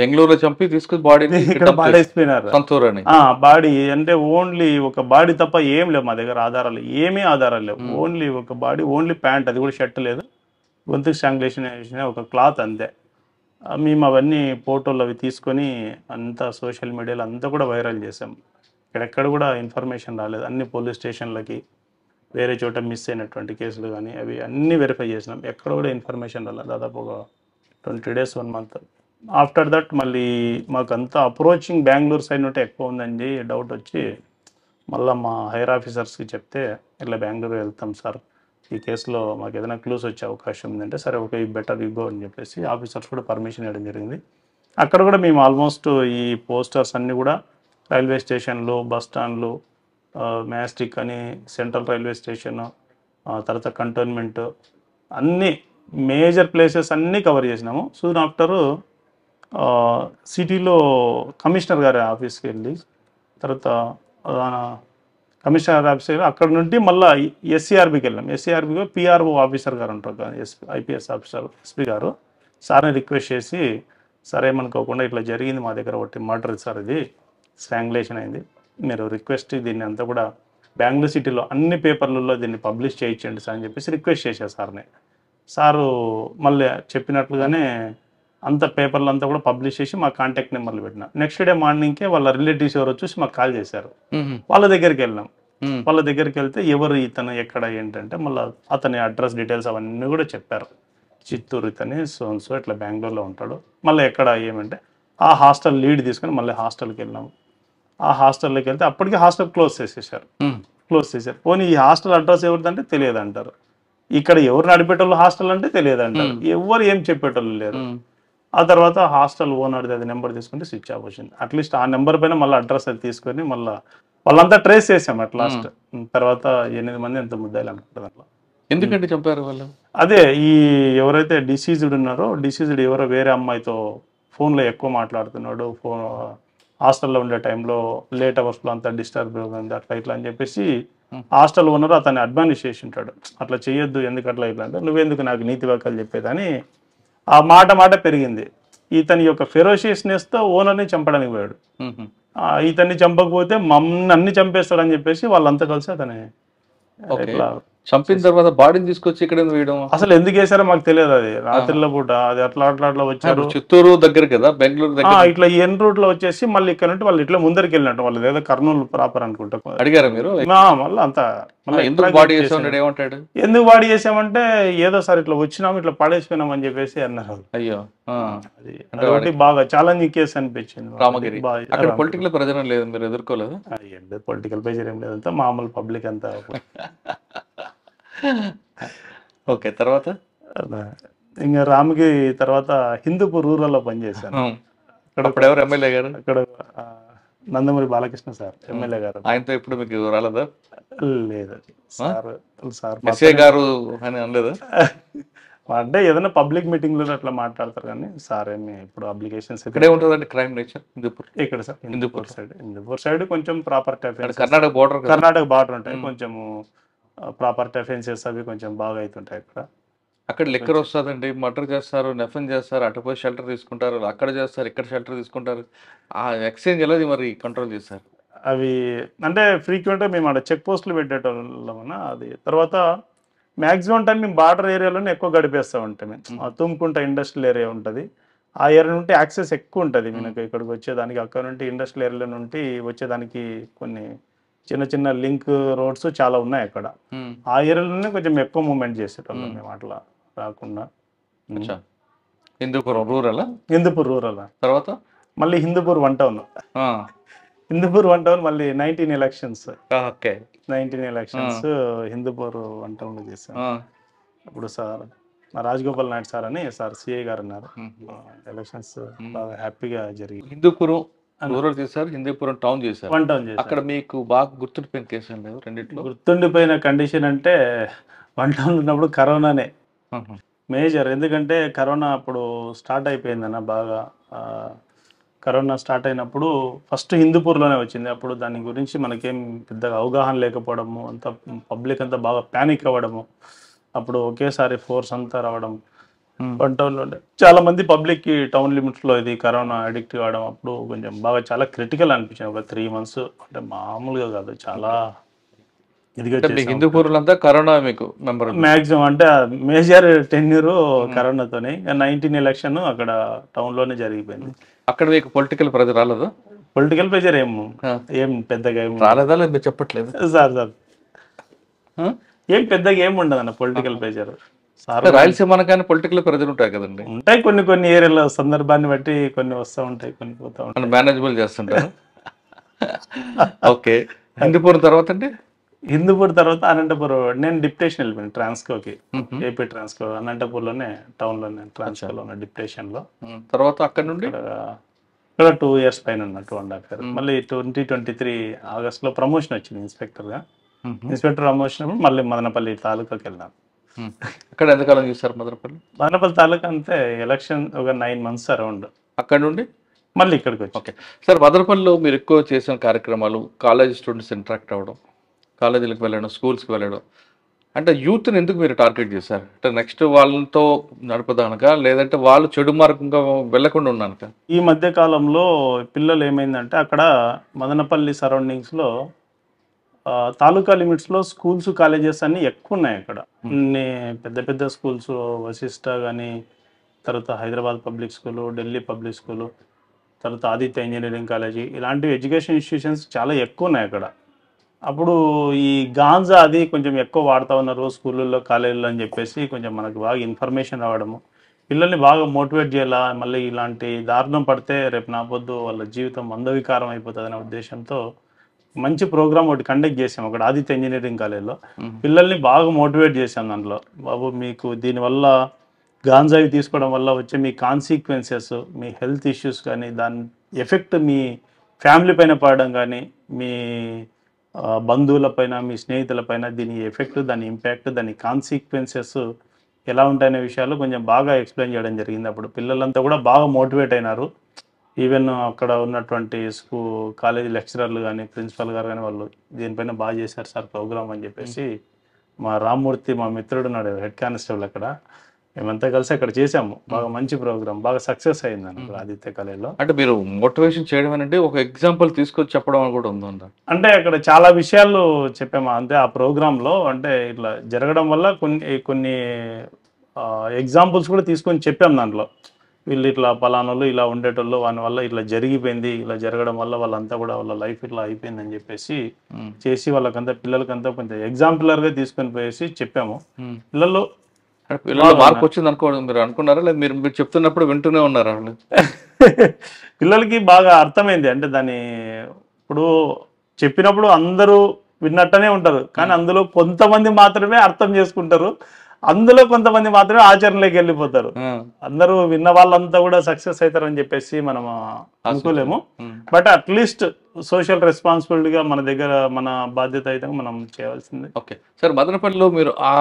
బెంగళూరులో చంపి తీసుకొచ్చి బాడీని ఇక్కడ పాడేసిపోయినారు. బాడీ అంటే ఓన్లీ ఒక బాడీ తప్ప ఏం లేవు మా దగ్గర ఆధారాలు, ఏమీ ఆధారాలు లేవు. ఓన్లీ ఒక బాడీ, ఓన్లీ ప్యాంట్, అది కూడా షర్ట్ లేదు, గొంతుకి స్ట్రాంగులేషన్ చేసిన ఒక క్లాత్ అంతే. మేము అవన్నీ ఫోటోలు అవి తీసుకొని అంతా సోషల్ మీడియాలో అంతా కూడా వైరల్ చేసాం. ఇక్కడెక్కడ కూడా ఇన్ఫర్మేషన్ రాలేదు. అన్ని పోలీస్ స్టేషన్లకి, వేరే చోట మిస్ అయినటువంటి కేసులు కానీ అవి అన్నీ వెరిఫై చేసినాం. ఎక్కడ కూడా ఇన్ఫర్మేషన్ రాలేదు. దాదాపు ఒక 20 days 1 month. ఆఫ్టర్ దట్ మళ్ళీ మాకు అంతా అప్రోచింగ్ బెంగళూరు సైడ్ నుండి ఎక్కువ ఉందండి డౌట్ వచ్చి, మళ్ళీ మా హైర్ ఆఫీసర్స్కి చెప్తే ఇట్లా బెంగళూరు వెళ్తాం సార్, ఈ కేసులో మాకు ఏదైనా క్లూస్ వచ్చే అవకాశం ఉందంటే, సరే ఓకే బెటర్ యూ గో అని చెప్పేసి ఆఫీసర్స్ కూడా పర్మిషన్ ఇవ్వడం జరిగింది. అక్కడ కూడా మేము ఆల్మోస్ట్ ఈ పోస్టర్స్ అన్నీ కూడా రైల్వే స్టేషన్లు, బస్ స్టాండ్లు, మ్యాస్టిక్ అని, సెంట్రల్ రైల్వే స్టేషన్, తర్వాత కంటోన్మెంట్, అన్నీ మేజర్ ప్లేసెస్ అన్నీ కవర్ చేసినాము. సూన్ ఆఫ్టర్ సిటీలో కమిషనర్ గారి ఆఫీస్కి వెళ్ళి, తర్వాత కమిషనర్ ఆఫీస్కి వెళ్ళి అక్కడ నుండి మళ్ళీ ఎస్సీఆర్బీకి వెళ్ళాం. ఎస్సీఆర్బీలో పిఆర్ఓ ఆఫీసర్ గారు ఉంటారు, ఐపీఎస్ ఆఫీసర్ ఎస్పీ గారు. సార్ని రిక్వెస్ట్ చేసి, సరే ఏమనుకోకుండా ఇట్లా జరిగింది మా దగ్గర ఒకటి మర్డర్ సార్, ఇది స్ట్రాంగులేషన్ అయింది, మీరు రిక్వెస్ట్ దీన్ని అంతా కూడా బెంగళూరు సిటీలో అన్ని పేపర్లలో దీన్ని పబ్లిష్ చేయించండి సార్ అని చెప్పేసి రిక్వెస్ట్ చేశారు సార్ని. సారు మళ్ళీ చెప్పినట్లుగానే అంత పేపర్లు అంతా కూడా పబ్లిష్ చేసి మా కాంటాక్ట్ నెంబర్లు పెట్టిన. నెక్స్ట్ డే మార్నింగ్కే వాళ్ళ రిలేటివ్స్ ఎవరు వచ్చేసి మాకు కాల్ చేశారు. వాళ్ళ దగ్గరికి వెళ్ళాం. వాళ్ళ దగ్గరికి వెళ్తే ఎవరు ఇతను, ఎక్కడ, ఏంటంటే మళ్ళీ అతని అడ్రస్ డీటెయిల్స్ అవన్నీ కూడా చెప్పారు. చిత్తూరు ఇతని సో ఇట్లా బెంగళూరులో ఉంటాడు. మళ్ళీ ఎక్కడ ఏమంటే ఆ హాస్టల్ లీడ్ తీసుకొని మళ్ళీ హాస్టల్కి వెళ్ళాము. ఆ హాస్టల్లోకి వెళ్తే అప్పటికి హాస్టల్ క్లోజ్ చేసేసారు. పోనీ ఈ హాస్టల్ అడ్రస్ ఎవరిదంటే తెలియదు అంటారు. ఇక్కడ ఎవరు నడిపేటోళ్ళు హాస్టల్ అంటే తెలియదు అంటారు. ఎవరు ఏం చెప్పేటోళ్ళు లేరు. ఆ తర్వాత హాస్టల్ ఓనర్ది అది నెంబర్ తీసుకుంటే స్విచ్ ఆఫ్ వచ్చింది. అట్లీస్ట్ ఆ నెంబర్ పైన మళ్ళీ అడ్రస్ అది తీసుకొని మళ్ళీ వాళ్ళంతా ట్రేస్ చేసాం అట్ లాస్ట్. తర్వాత 8 మంది ఎంత ముద్దాయిలు అనుకుంటుంది అట్లా. ఎందుకంటే చెప్పారు వాళ్ళు, అదే ఈ ఎవరైతే డిసీజ్డ్ ఉన్నారో, డిసీజ్డ్ ఎవరో వేరే అమ్మాయితో ఫోన్లో ఎక్కువ మాట్లాడుతున్నాడు, ఫోన్ హాస్టల్లో ఉండే టైంలో లేట్ అవర్స్లో అంతా డిస్టర్బ్ ఉంది అట్లా ఇట్లా అని చెప్పేసి హాస్టల్ ఓనర్ అతన్ని అడ్వాన్స్ చేసి ఉంటాడు, అట్లా చేయొద్దు, ఎందుకు అట్లా ఇట్లా అంటే, నువ్వెందుకు నాకు నీతి వాక్యాలు చెప్పేదని ఆ మాట పెరిగింది. ఇతని యొక్క ఫెరోషియస్నెస్తో ఓనర్ని చంపడానికి పోయాడు. ఇతన్ని చంపకపోతే మమ్మల్ని అన్ని చంపేస్తాడని చెప్పేసి వాళ్ళంతా కలిసి అతని ఇట్లా చంపిన తర్వాత బాడీని తీసుకొచ్చి ఇక్కడ వేయడం, అసలు ఎందుకు వేసారో మాకు తెలియదు. అది రాత్రిలో పూట అది అట్లా వచ్చారు. చిత్తూరు దగ్గర కదా, బెంగళూరు దగ్గర, ఇట్లా ఎన్ రూట్ లో వచ్చేసి మళ్ళీ ఇక్కడ నుండి వాళ్ళు ఇట్లా ముందరికి వెళ్ళినట్టు, వాళ్ళు ఏదో కర్నూలు ప్రాపర్ అనుకుంటా. అడిగారా మీరు మళ్ళీ అంతా ఎందుకు బాడీ చేసామంటాడు, ఏమంటాడు, ఎందుకు బాడీ చేసామంటే ఏదో సార్ ఇట్లా వచ్చినాము ఇట్లా పడేసిపోయినాం అని చెప్పేసి అన్నారు. అయ్యో, అది బాగా ఛాలెంజింగ్ కేసు అనిపించింది. రామగిరి అక్కడ పొలిటికల్ ప్రెజర్ లేదు, మీరు ఎదుర్కోలేదు? పొలిటికల్ ప్రెజర్ ఏం లేదంతా మామూలు పబ్లిక్ అంతా. ఓకే, తర్వాత ఇంకా రామగిరి తర్వాత హిందూపూర్ రూరల్లో పనిచేశాను. అక్కడ ఎవరు ఎమ్మెల్యే గారు? అక్కడ నందమూరి బాలకృష్ణ సార్ ఎమ్మెల్యే గారు. ఆయనతో ఇప్పుడు మీకు రాలేదా? లేదు సార్. ఎస్ఏ గారు అని అనలేదు అంటే ఏదైనా పబ్లిక్ మీటింగ్ లో అట్లా మాట్లాడతారు కానీ సార్ ఏమి ఇప్పుడు అప్లికేషన్స్ ఇక్కడే ఉంటుందండి. క్రైమ్ నేచర్ హిందూపూర్ ఇక్కడ సార్, హిందూపూర్ సైడ్ కొంచెం ప్రాపర్టీ అఫెన్స్, కర్ణాటక బార్డర్ ఉంటాయి, కొంచెము ప్రాపర్టీ అఫెన్సెస్ అవి కొంచెం బాగా అవుతుంటాయి అక్కడ. అక్కడ లెక్కర్ వస్తుందండి, మర్డర్ చేస్తారు, నెఫన్ చేస్తారు, అటు పోయి షెల్టర్ తీసుకుంటారు, అక్కడ చేస్తారు, ఇక్కడ షెల్టర్ తీసుకుంటారు. ఆ ఎక్స్చేంజ్ ఎలా మరి కంట్రోల్ చేస్తారు? అవి అంటే ఫ్రీక్వెంట్గా మేము అక్కడ చెక్ పోస్టులు పెట్టేటోళ్ళమన్నా. అది తర్వాత మ్యాక్సిమం టైం మేము బార్డర్ ఏరియాలోనే ఎక్కువ గడిపేస్తూ ఉంటాం. మేము తుమ్కుంట ఇండస్ట్రియల్ ఏరియా ఉంటుంది, ఆ ఏరియా నుండి యాక్సెస్ ఎక్కువ ఉంటుంది మనకు ఇక్కడికి వచ్చేదానికి. అక్కడ నుండి ఇండస్ట్రియల్ ఏరియాలో నుండి వచ్చేదానికి కొన్ని చిన్న చిన్న లింక్ రోడ్స్ చాలా ఉన్నాయి అక్కడ. ఆ ఏరియాలోనే కొంచెం ఎక్కువ మూవ్మెంట్ చేసేటోళ్ళం మేము అట్లా రాకుండా. అచ్చా, హిందూపురం రూరల్. హిందూపూర్ రూరల్ తర్వాత మళ్ళీ హిందూపూర్ 1 టౌన్. హిందూపూర్ 1 టౌన్ మళ్ళీ 19 ఎలక్షన్స్. ఓకే, 19 ఎలక్షన్స్ హిందూపూర్ 1 టౌన్లో చేశాం. అప్పుడు సార్ రాజగోపాల్ నాయుడు సార్ అని సార్ సిఐ గారు ఉన్నారు. ఎలక్షన్స్ బాగా హ్యాపీగా జరిగింది. హిందూపురం రూరల్ చేశారు, హిందూపురం టౌన్ చేశారు. 1 టౌన్ చేశారు. అక్కడ మీకు బాగా గుర్తుండిపోయిన కేసు ఏం లేదు రెండిట్లో? గుర్తుండిపోయిన కండిషన్ అంటే 1 టౌన్ ఉన్నప్పుడు కరోనానే మేజర్. ఎందుకంటే కరోనా అప్పుడు స్టార్ట్ అయిపోయిందన్న బాగా. కరోనా స్టార్ట్ అయినప్పుడు ఫస్ట్ హిందూపూర్లోనే వచ్చింది. అప్పుడు దాని గురించి మనకేం పెద్దగా అవగాహన లేకపోవడము, అంత పబ్లిక్ అంతా బాగా ప్యానిక్ అవ్వడము. అప్పుడు ఒకేసారి ఫోర్స్ అంతా రావడం 1 టౌన్లో చాలా మంది పబ్లిక్కి టౌన్ లిమిట్స్లో ఇది కరోనా అడిక్ట్ కావడం. అప్పుడు కొంచెం బాగా చాలా క్రిటికల్ అనిపించింది. ఒక 3 months అంటే మామూలుగా కాదు, చాలా ఇదిగా హిందూపూర్లో అంతా కరోనా మీకు మెంబర్ మ్యాక్సిమం అంటే మేజర్ టెన్యూర్ కరోనాతోనే. 19 ఎలక్షన్ అక్కడ టౌన్లోనే జరిగిపోయింది. అక్కడ మీకు పొలిటికల్ ప్రెజర్ రాలేదు? పొలిటికల్ ప్రెజర్ ఏం పెద్దగా ఏం రాలేదా? లేదు మీరు చెప్పట్లేదు సార్. ఏం పెద్దగా ఏం ఉండదు అన్న పొలిటికల్ ప్రెజర్. సార్ రాయలసీమ కానీ పొలిటికల్ ప్రెజర్ ఉంటాయి కదండి? ఉంటాయి కొన్ని ఏరియాలో, సందర్భాన్ని బట్టి కొన్ని వస్తూ ఉంటాయి, కొన్ని పోతూ ఉంటాయి. మేనేజబుల్ చేస్తుంటారు. ఓకే, హిందూపురం తర్వాత అండి? హిందూపూర్ తర్వాత అనంతపురం. నేను డిప్యుటేషన్ వెళ్ళిపోయాను ట్రాన్స్కోకి, ఏపీ ట్రాన్స్కో. అనంతపూర్లోనే టౌన్లోనే ట్రాన్స్కోలో ఉన్న డిప్యుటేషన్లో. తర్వాత అక్కడ నుండి ఇక్కడ 2 years పైన ఉన్న 2.5 years. మళ్ళీ 2023 ఆగస్ట్లో ప్రమోషన్ వచ్చింది ఇన్స్పెక్టర్గా. ఇన్స్పెక్టర్ ప్రమోషన్ మళ్ళీ మదనపల్లి తాలూకాకి వెళ్ళాను. అక్కడ ఎంతకాలం చూస్తారు మదనపల్లి? మదనపల్లి తాలూకా అంతే ఎలక్షన్ ఒక 9 months అరౌండ్. అక్కడ నుండి మళ్ళీ ఇక్కడికి వచ్చి. ఓకే సార్, మదనపల్లిలో మీరు ఎక్కువ చేసిన కార్యక్రమాలు కాలేజ్ స్టూడెంట్స్ ఇంటరాక్ట్ అవ్వడం, కాలేజీలకు వెళ్ళడం, స్కూల్స్కి వెళ్ళడం, అంటే యూత్ని ఎందుకు మీరు టార్గెట్ చేశారు? అంటే నెక్స్ట్ వాళ్ళతో నడపదానక, లేదంటే వాళ్ళు చెడు మార్గంగా వెళ్లకుండా ఉన్నానక? ఈ మధ్య కాలంలో పిల్లలు ఏమైందంటే అక్కడ మదనపల్లి సరౌండింగ్స్లో తాలూకా లిమిట్స్లో స్కూల్స్ కాలేజెస్ అన్నీ ఎక్కువ ఉన్నాయి. అక్కడ అన్ని పెద్ద పెద్ద స్కూల్స్, వశిష్ట కానీ, తర్వాత Hyderabad public school, Delhi public school, తర్వాత ఆదిత్య ఇంజనీరింగ్ కాలేజీ, ఇలాంటి ఎడ్యుకేషన్ ఇన్స్టిట్యూషన్స్ చాలా ఎక్కువ ఉన్నాయి అక్కడ. అప్పుడు ఈ గాంజా అది కొంచెం ఎక్కువ వాడుతూ ఉన్నారు స్కూళ్ళల్లో, కాలేజీల్లో అని చెప్పేసి కొంచెం మనకు బాగా ఇన్ఫర్మేషన్ రావడము. పిల్లల్ని బాగా మోటివేట్ చేయాలా, మళ్ళీ ఇలాంటి దారుణం పడితే రేపు నాపొద్దు వాళ్ళ జీవితం మందవికారం అయిపోతుంది అనే ఉద్దేశంతో మంచి ప్రోగ్రామ్ ఒకటి కండక్ట్ చేసాం అక్కడ ఆదిత్య ఇంజనీరింగ్ కాలేజ్లో. పిల్లల్ని బాగా మోటివేట్ చేశాం దాంట్లో. బాబు మీకు దీనివల్ల గాంజావి తీసుకోవడం వల్ల వచ్చే మీ కాన్సిక్వెన్సెస్, మీ హెల్త్ ఇష్యూస్ కానీ, దాని ఎఫెక్ట్ మీ ఫ్యామిలీ పైన పడడం కానీ, మీ బంధువులపైన, మీ స్నేహితులపైన దీని ఎఫెక్ట్, దాని ఇంపాక్ట్, దాని కాన్సిక్వెన్సెస్ ఎలా ఉంటాయనే విషయాలు కొంచెం బాగా ఎక్స్ప్లెయిన్ చేయడం జరిగింది. అప్పుడు పిల్లలంతా కూడా బాగా మోటివేట్ అయినారు. ఈవెన్ అక్కడ ఉన్నటువంటి కాలేజీ లెక్చరర్లు కానీ, ప్రిన్సిపల్ గారు కానీ వాళ్ళు దీనిపైన బాగా చేశారు సార్ ప్రోగ్రామ్ అని చెప్పేసి. మా రామ్మూర్తి, మా మిత్రుడు ఉన్నాడు హెడ్ కానిస్టేబుల్, అక్కడ మేమంతా కలిసి అక్కడ చేసాము. బాగా మంచి ప్రోగ్రామ్, బాగా సక్సెస్ అయింది అక్కడ ఆదిత్య కాలేజ్లో. అంటే మీరు మోటివేషన్ చేయడం అంటే ఒక ఎగ్జాంపుల్ తీసుకొచ్చి చెప్పడం కూడా ఉందా? అంటే అక్కడ చాలా విషయాలు చెప్పాము అంతే ఆ ప్రోగ్రాంలో. అంటే ఇట్లా జరగడం వల్ల కొన్ని ఎగ్జాంపుల్స్ కూడా తీసుకొని చెప్పాము దాంట్లో. వీళ్ళు ఇట్లా పలానాలు ఇలా ఉండేటోళ్ళు, వాని వల్ల ఇట్లా జరిగిపోయింది, ఇలా జరగడం వల్ల వాళ్ళంతా కూడా వాళ్ళ లైఫ్ ఇట్లా అయిపోయింది అని చెప్పేసి చేసి వాళ్ళకంతా పిల్లలకంతా కొంచెం ఎగ్జాంపులర్గా తీసుకొని పోయేసి చెప్పాము. పిల్లలు మార్పు వచ్చింది మీరు అనుకున్నారా, లేదు మీరు చెప్తున్నప్పుడు వింటూనే ఉన్నారా? పిల్లలకి బాగా అర్థమైంది. అంటే దాన్ని ఇప్పుడు చెప్పినప్పుడు అందరూ విన్నట్టనే ఉంటారు, కానీ అందులో కొంతమంది మాత్రమే అర్థం చేసుకుంటారు, అందులో కొంతమంది మాత్రమే ఆచరణలోకి వెళ్ళిపోతారు. అందరూ విన్న వాళ్ళంతా కూడా సక్సెస్ అవుతారని చెప్పేసి మనం అనుకోలేము. బట్ అట్లీస్ట్ సోషల్ రెస్పాన్సిబిలిటీగా మన దగ్గర మన బాధ్యత అయితే మనం చేయాల్సింది. ఓకే సార్, మదనపల్లిలో మీరు ఆ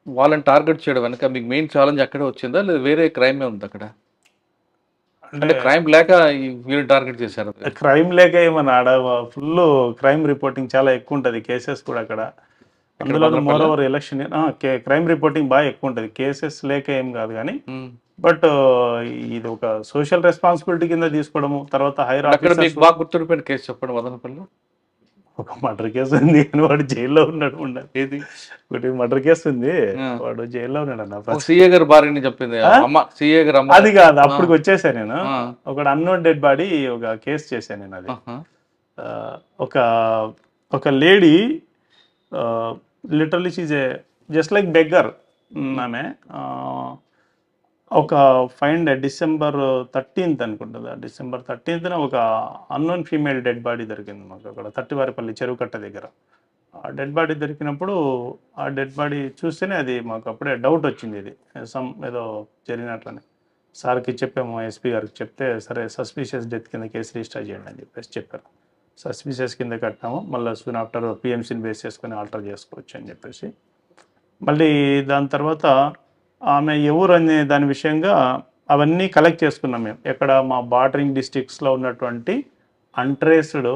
వాళ్ళని టార్గెట్ చేయడం వెనక మీకు మెయిన్ ఛాలెంజ్ అక్కడే వచ్చిందా, లేదా వేరే క్రైమే ఉంది అక్కడ? అంటే క్రైమ్ లేక వీళ్ళు టార్గెట్ చేశారు? క్రైమ్ లేక ఏమన్నా ఆడ ఫుల్ క్రైమ్ రిపోర్టింగ్ చాలా ఎక్కువ ఉంటుంది, కేసెస్ కూడా అక్కడ. అందులో more over election crime reporting బాగా ఎక్కువ ఉంటుంది, కేసెస్ లేక ఏం కాదు కానీ. బట్ ఇది ఒక సోషల్ రెస్పాన్సిబిలిటీ కింద తీసుకోవడము. తర్వాత హైర్ అక్కడ మీకు బాగా గుర్తుండిపోయిన కేసు చెప్పండి మదనపల్లిలో. ఒక మర్డర్ కేసు ఉంది అని వాడు జైల్లో ఉన్నాడు. ఏది ఒకటి మర్డర్ కేసు ఉంది, వాడు జైల్లో ఉన్నాడు అన్న. సిఏ గారు భార్యని చెప్పింది అమ్మ, సిఏ గారు అమ్మ. అది కాదు, అప్పుడు వచ్చేసా నేను. ఒకటి అన్నోన్ డెడ్ బాడీ ఒక కేసు చేశాను నేను. అది ఒక lady literally she's a just like beggar ఆమె. ఒక ఫైండ్ December 13th అనుకుంటుంది. December 13th ఒక అన్నోన్ ఫీమేల్ డెడ్ బాడీ దొరికింది మాకు అక్కడ తట్టివారిపల్లి చెరువు కట్ట దగ్గర. ఆ డెడ్ బాడీ దొరికినప్పుడు ఆ డెడ్ బాడీ చూస్తేనే అది మాకు అప్పుడే డౌట్ వచ్చింది, ఇది ఏదో జరిగినట్లని. సార్కి చెప్పాము, ఎస్పీ గారికి చెప్తే సరే సస్పీషియస్ డెత్ కింద కేసు రిజిస్టర్ చేయండి అని చెప్పేసి చెప్పారు. సస్పీషియస్ కింద కట్టాము, మళ్ళీ సూన్ ఆఫ్టర్ పిఎంసీని బేస్ చేసుకొని ఆల్టర్ చేసుకోవచ్చు అని చెప్పేసి. మళ్ళీ దాని తర్వాత ఆమె ఎవరు అనే దాని విషయంగా అవన్నీ కలెక్ట్ చేసుకున్నాం మేము. ఎక్కడ మా బార్డరింగ్ డిస్ట్రిక్ట్స్లో ఉన్నటువంటి అన్ట్రేస్డ్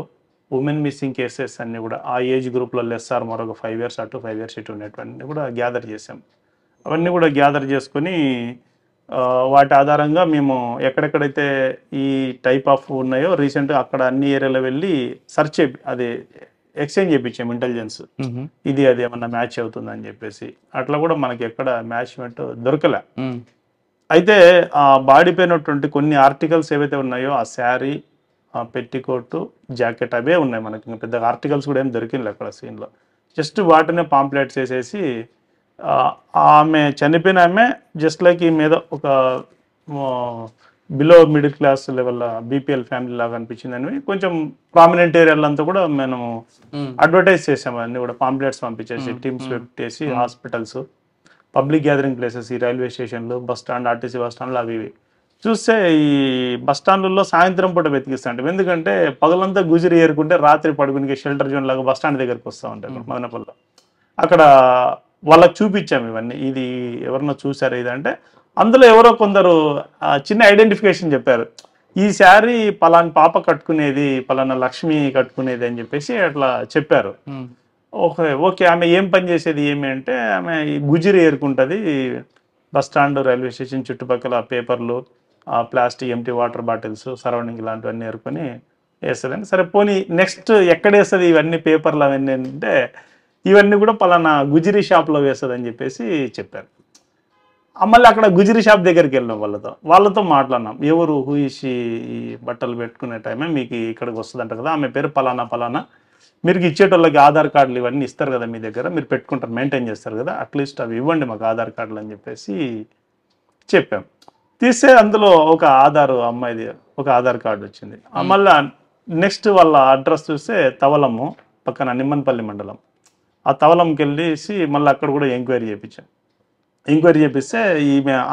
ఉమెన్ మిస్సింగ్ కేసెస్ అన్నీ కూడా ఆ ఏజ్ గ్రూప్లో లెస్సార్ మరొక 5 years అటు 5 years ఇటు ఉన్నటువంటి కూడా గ్యాదర్ చేసాం. అవన్నీ కూడా గ్యాదర్ చేసుకొని వాటి ఆధారంగా మేము ఎక్కడెక్కడైతే ఈ టైప్ ఆఫ్ ఉన్నాయో రీసెంట్గా అక్కడ అన్ని ఏరియాలో వెళ్ళి సర్చ్ అది ఎక్స్చేంజ్ చేయించాం ఇంటెలిజెన్స్, ఇది అది ఏమన్నా మ్యాచ్ అవుతుందని చెప్పేసి. అట్లా కూడా మనకి ఎక్కడ మ్యాచ్మెంట్ దొరకలే. అయితే ఆ బాడీ పైనటువంటి కొన్ని ఆర్టికల్స్ ఏవైతే ఉన్నాయో, ఆ శారీ, ఆ పెట్టికోటు, జాకెట్ అవే ఉన్నాయి మనకి. ఇంకా పెద్ద ఆర్టికల్స్ కూడా ఏం దొరికింది అక్కడ సీన్లో. జస్ట్ వాటినే పాంప్లెట్స్ వేసేసి ఆమె చనిపోయిన ఆమె జస్ట్ లైక్ ఈ మీద ఒక below middle class level BPL family లాగా అనిపించిందని కొంచెం ప్రామినెంట్ ఏరియాలంతా కూడా మేము అడ్వర్టైజ్ చేసాము. అన్ని కూడా పాంప్లెట్స్ పంపించేసి టీమ్స్ పెట్టేసి హాస్పిటల్స్, పబ్లిక్ గ్యాదరింగ్ ప్లేసెస్, ఈ రైల్వే స్టేషన్లు, బస్ స్టాండ్, ఆర్టీసీ బస్ స్టాండ్లు అవి చూస్తే ఈ బస్ స్టాండ్లలో సాయంత్రం పూట వెతికిస్తాంటాం. ఎందుకంటే పగలంతా గుజిరి ఏరుకుంటే రాత్రి పడుకునే షెల్టర్ జోన్ లాగా బస్ స్టాండ్ దగ్గరికి వస్తూ ఉంటాయి మదనపల్లిలో. అక్కడ వాళ్ళకి చూపించాము ఇవన్నీ, ఇది ఎవరన్నా చూసారా ఇది అంటే అందులో ఎవరో కొందరు చిన్న ఐడెంటిఫికేషన్ చెప్పారు. ఈ శారీ పలానా పాప కట్టుకునేది, పలానా లక్ష్మి కట్టుకునేది అని చెప్పేసి అట్లా చెప్పారు. ఓకే ఆమె ఏం పని చేసేది ఏమి అంటే ఆమె ఈ గుజిరి ఏరుకుంటుంది బస్ స్టాండ్, రైల్వే స్టేషన్ చుట్టుపక్కల పేపర్లు, plastic empty water bottles surrounding ఇలాంటివన్నీ ఏరుకొని వేస్తుందని. సరే పోనీ నెక్స్ట్ ఎక్కడ వేస్తుంది ఇవన్నీ పేపర్లు అవన్నీ అంటే ఇవన్నీ కూడా పలానా గుజిరి షాప్లో వేస్తుంది అని చెప్పేసి చెప్పారు. మళ్ళీ అక్కడ గుజిరి షాప్ దగ్గరికి వెళ్ళాం, వాళ్ళతో మాట్లాడినాం. ఎవరు హూయిషి ఈ బట్టలు పెట్టుకునే టైమే మీకు ఇక్కడికి వస్తుందంట కదా, ఆమె పేరు పలానా పలానా, మీరు ఇచ్చేటోళ్ళకి ఆధార్ కార్డులు ఇవన్నీ ఇస్తారు కదా మీ దగ్గర, మీరు పెట్టుకుంటారు, మెయింటైన్ చేస్తారు కదా, అట్లీస్ట్ అవి ఇవ్వండి మాకు ఆధార్ కార్డులు అని చెప్పేసి చెప్పాం. తీస్తే అందులో ఒక అమ్మాయిది ఒక ఆధార్ కార్డు వచ్చింది. మళ్ళీ నెక్స్ట్ వాళ్ళ అడ్రస్ చూస్తే తవలము పక్కన నిమ్మన్పల్లి మండలం. ఆ తవలంకి వెళ్ళేసి మళ్ళీ అక్కడ కూడా ఎంక్వైరీ చేయించాం. ఎంక్వైరీ చేపిస్తే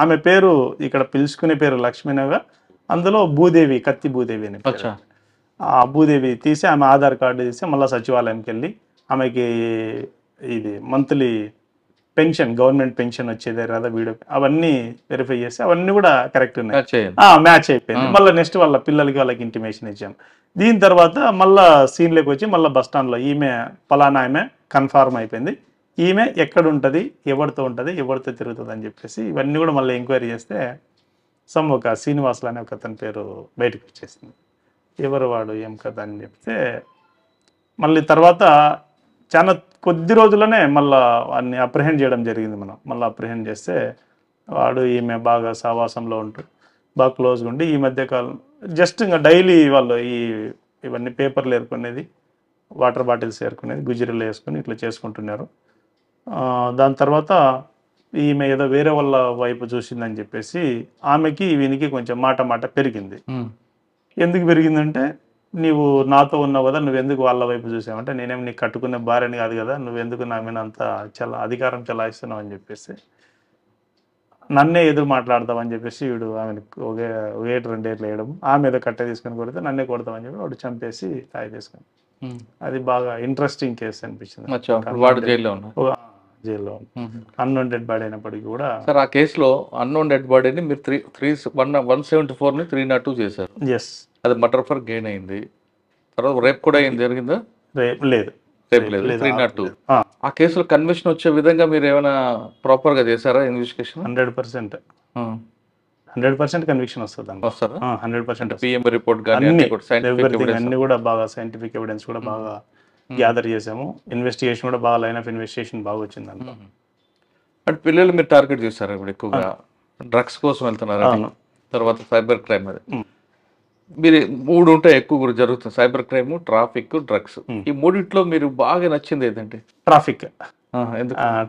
ఆమె పేరు ఇక్కడ పిలుచుకునే పేరు లక్ష్మీనగా, అందులో భూదేవి, కత్తి భూదేవి అని. ఆ భూదేవి తీసి ఆమె ఆధార్ కార్డు తీసి మళ్ళీ సచివాలయంకి వెళ్ళి ఆమెకి ఇది మంత్లీ పెన్షన్, గవర్నమెంట్ పెన్షన్ వచ్చేదే కదా వీడియో, అవన్నీ వెరిఫై చేసి అవన్నీ కూడా కరెక్ట్ ఉన్నాయి, మ్యాచ్ అయిపోయింది. మళ్ళీ నెక్స్ట్ వాళ్ళ పిల్లలకి వాళ్ళకి ఇంటిమేషన్ ఇచ్చాం. దీని తర్వాత మళ్ళీ సీన్లోకి వచ్చి మళ్ళీ బస్ స్టాండ్లో ఈమె పలానా ఆమె కన్ఫర్మ్ అయిపోయింది, ఈమె ఎక్కడ ఉంటుంది, ఎవరితో ఉంటుంది, ఎవరితో తిరుగుతుంది అని చెప్పేసి ఇవన్నీ కూడా మళ్ళీ ఎంక్వైరీ చేస్తే ఒక శ్రీనివాసులు అనే ఒక అతని పేరు బయటకు వచ్చేసింది. ఎవరు వాడు, ఏం కదా అని చెప్తే మళ్ళీ తర్వాత చాలా కొద్ది రోజుల్లోనే మళ్ళీ వాడిని అప్రిహెండ్ చేయడం జరిగింది. మళ్ళీ అప్రిహెండ్ చేస్తే వాడు ఈమె బాగా సావాసంలో ఉంటాడు, బాగా క్లోజ్గా ఉండి ఈ మధ్యకాలం జస్ట్ ఇంకా డైలీ వాళ్ళు ఇవన్నీ పేపర్లు ఏరుకునేది, వాటర్ బాటిల్స్ ఏరుకునేది, గుజిరీలు వేసుకొని ఇట్లా చేసుకుంటున్నారు. దాని తర్వాత ఈమె ఏదో వేరే వాళ్ళ వైపు చూసిందని చెప్పేసి ఆమెకి వీనికి కొంచెం మాట పెరిగింది. ఎందుకు పెరిగిందంటే నీవు నాతో ఉన్నావు కదా, నువ్వెందుకు వాళ్ళ వైపు చూసావంటే నేనేమి నీకు కట్టుకునే భార్యని కాదు కదా, నువ్వెందుకు నా మీద అంత అధికారం చలాయిస్తున్నావు అని చెప్పేసి నన్నే ఎదురు మాట్లాడతామని చెప్పేసి వీడు ఆమెను ఒకే 2 ఏళ్ళు వేయడం, ఆమె ఏదో కట్టె తీసుకొని కొడితే నన్నే కొడతామని చెప్పి వాడు చంపేసి తాయి తీసుకొని. అది బాగా ఇంట్రెస్టింగ్ కేసు అనిపించింది. జైల్లో అన్నోన్ డెడ్ బాడీ అయినప్పటికీ కూడా. సార్ ఆ కేసులో అన్నోన్ డెడ్ బాడీని మీరు 174ని 302 చేశారు. ఎస్, అది మర్డర్ ఫర్ గెయిన్ అయింది. తర్వాత రేప్ కూడా అయింది, జరిగిందా? రేప్ లేదు 302. ఆ కేసులో కన్విక్షన్ వచ్చే విధంగా మీరు ఏమైనా ప్రాపర్ గా చేశారా ఇన్వెస్టిగేషన్? 100% కన్విక్షన్ వస్తుంది. 100% పిఎం రిపోర్ట్ అన్ని కూడా బాగా సైంటిఫిక్ ఎవిడెన్స్ కూడా బాగా గ్యాదర్ చేసాము. ఇన్వెస్టిగేషన్ కూడా బాగా, లైన్ ఆఫ్ ఇన్వెస్టిగేషన్ బాగా వచ్చింది దాంట్లో. అంటే పిల్లలు మీరు టార్గెట్ చేస్తారు ఇప్పుడు ఎక్కువగా, డ్రగ్స్ కోసం వెళ్తున్నారు, తర్వాత సైబర్ క్రైమ్. అది మీరు 3 ఉంటాయి ఎక్కువ జరుగుతుంది, సైబర్ క్రైమ్, ట్రాఫిక్, డ్రగ్స్. ఈ 3 మీరు బాగా నచ్చింది ఏదంటే? ట్రాఫిక్.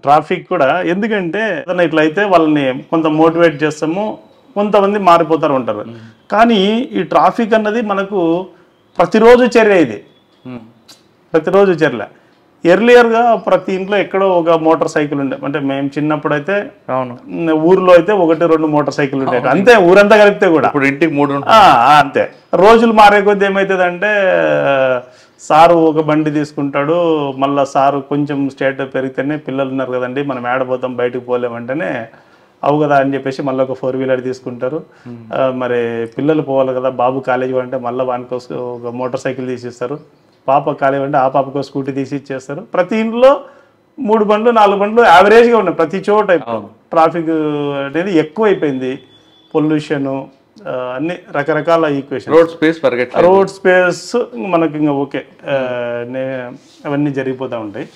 ట్రాఫిక్ కూడా ఎందుకంటే ఇట్లయితే వాళ్ళని కొంత మోటివేట్ చేస్తాము, కొంతమంది మారిపోతారు ఉంటారు. కానీ ఈ ట్రాఫిక్ అన్నది మనకు ప్రతిరోజు చర్య, ఇది ప్రతిరోజు చర్య. ఎర్లియర్గా ప్రతి ఇంట్లో ఎక్కడో ఒక మోటార్ సైకిల్ ఉండే, అంటే మేము చిన్నప్పుడు అయితే ఊర్లో అయితే 1-2 మోటార్ సైకిల్ ఉండేవి అంతే, ఊరంతా కలిపితే కూడా. ఇప్పుడు ఇంటికి 3 అంతే. రోజులు మారే కొద్ది ఏమవుతుందంటే సారు ఒక బండి తీసుకుంటాడు, మళ్ళీ సారు కొంచెం స్టేట్ పెరిగితేనే పిల్లలు ఉన్నారు కదండి మనం ఏడపోతాం బయటకు పోలేమంటేనే అవు కదా అని చెప్పేసి మళ్ళీ ఒక 4-వీలర్ తీసుకుంటారు. మరి పిల్లలు పోవాలి కదా, బాబు కాలేజీ అంటే మళ్ళీ వానికి ఒక మోటార్ సైకిల్ తీసిస్తారు, పాప కాలేజీ అంటే ఆ పాపకు స్కూటీ తీసి ఇచ్చేస్తారు. ప్రతి ఇంట్లో 3 బండ్లు 4 బండ్లు యావరేజ్గా ఉన్నాయి ప్రతి చోట. ట్రాఫిక్ అనేది ఎక్కువ అయిపోయింది, పొల్యూషన్, అన్ని రకరకాల ఈక్వేషన్. రోడ్ స్పేస్ మనకి ఇంకా ఓకే, అవన్నీ జరిగిపోతూ ఉంటాయి.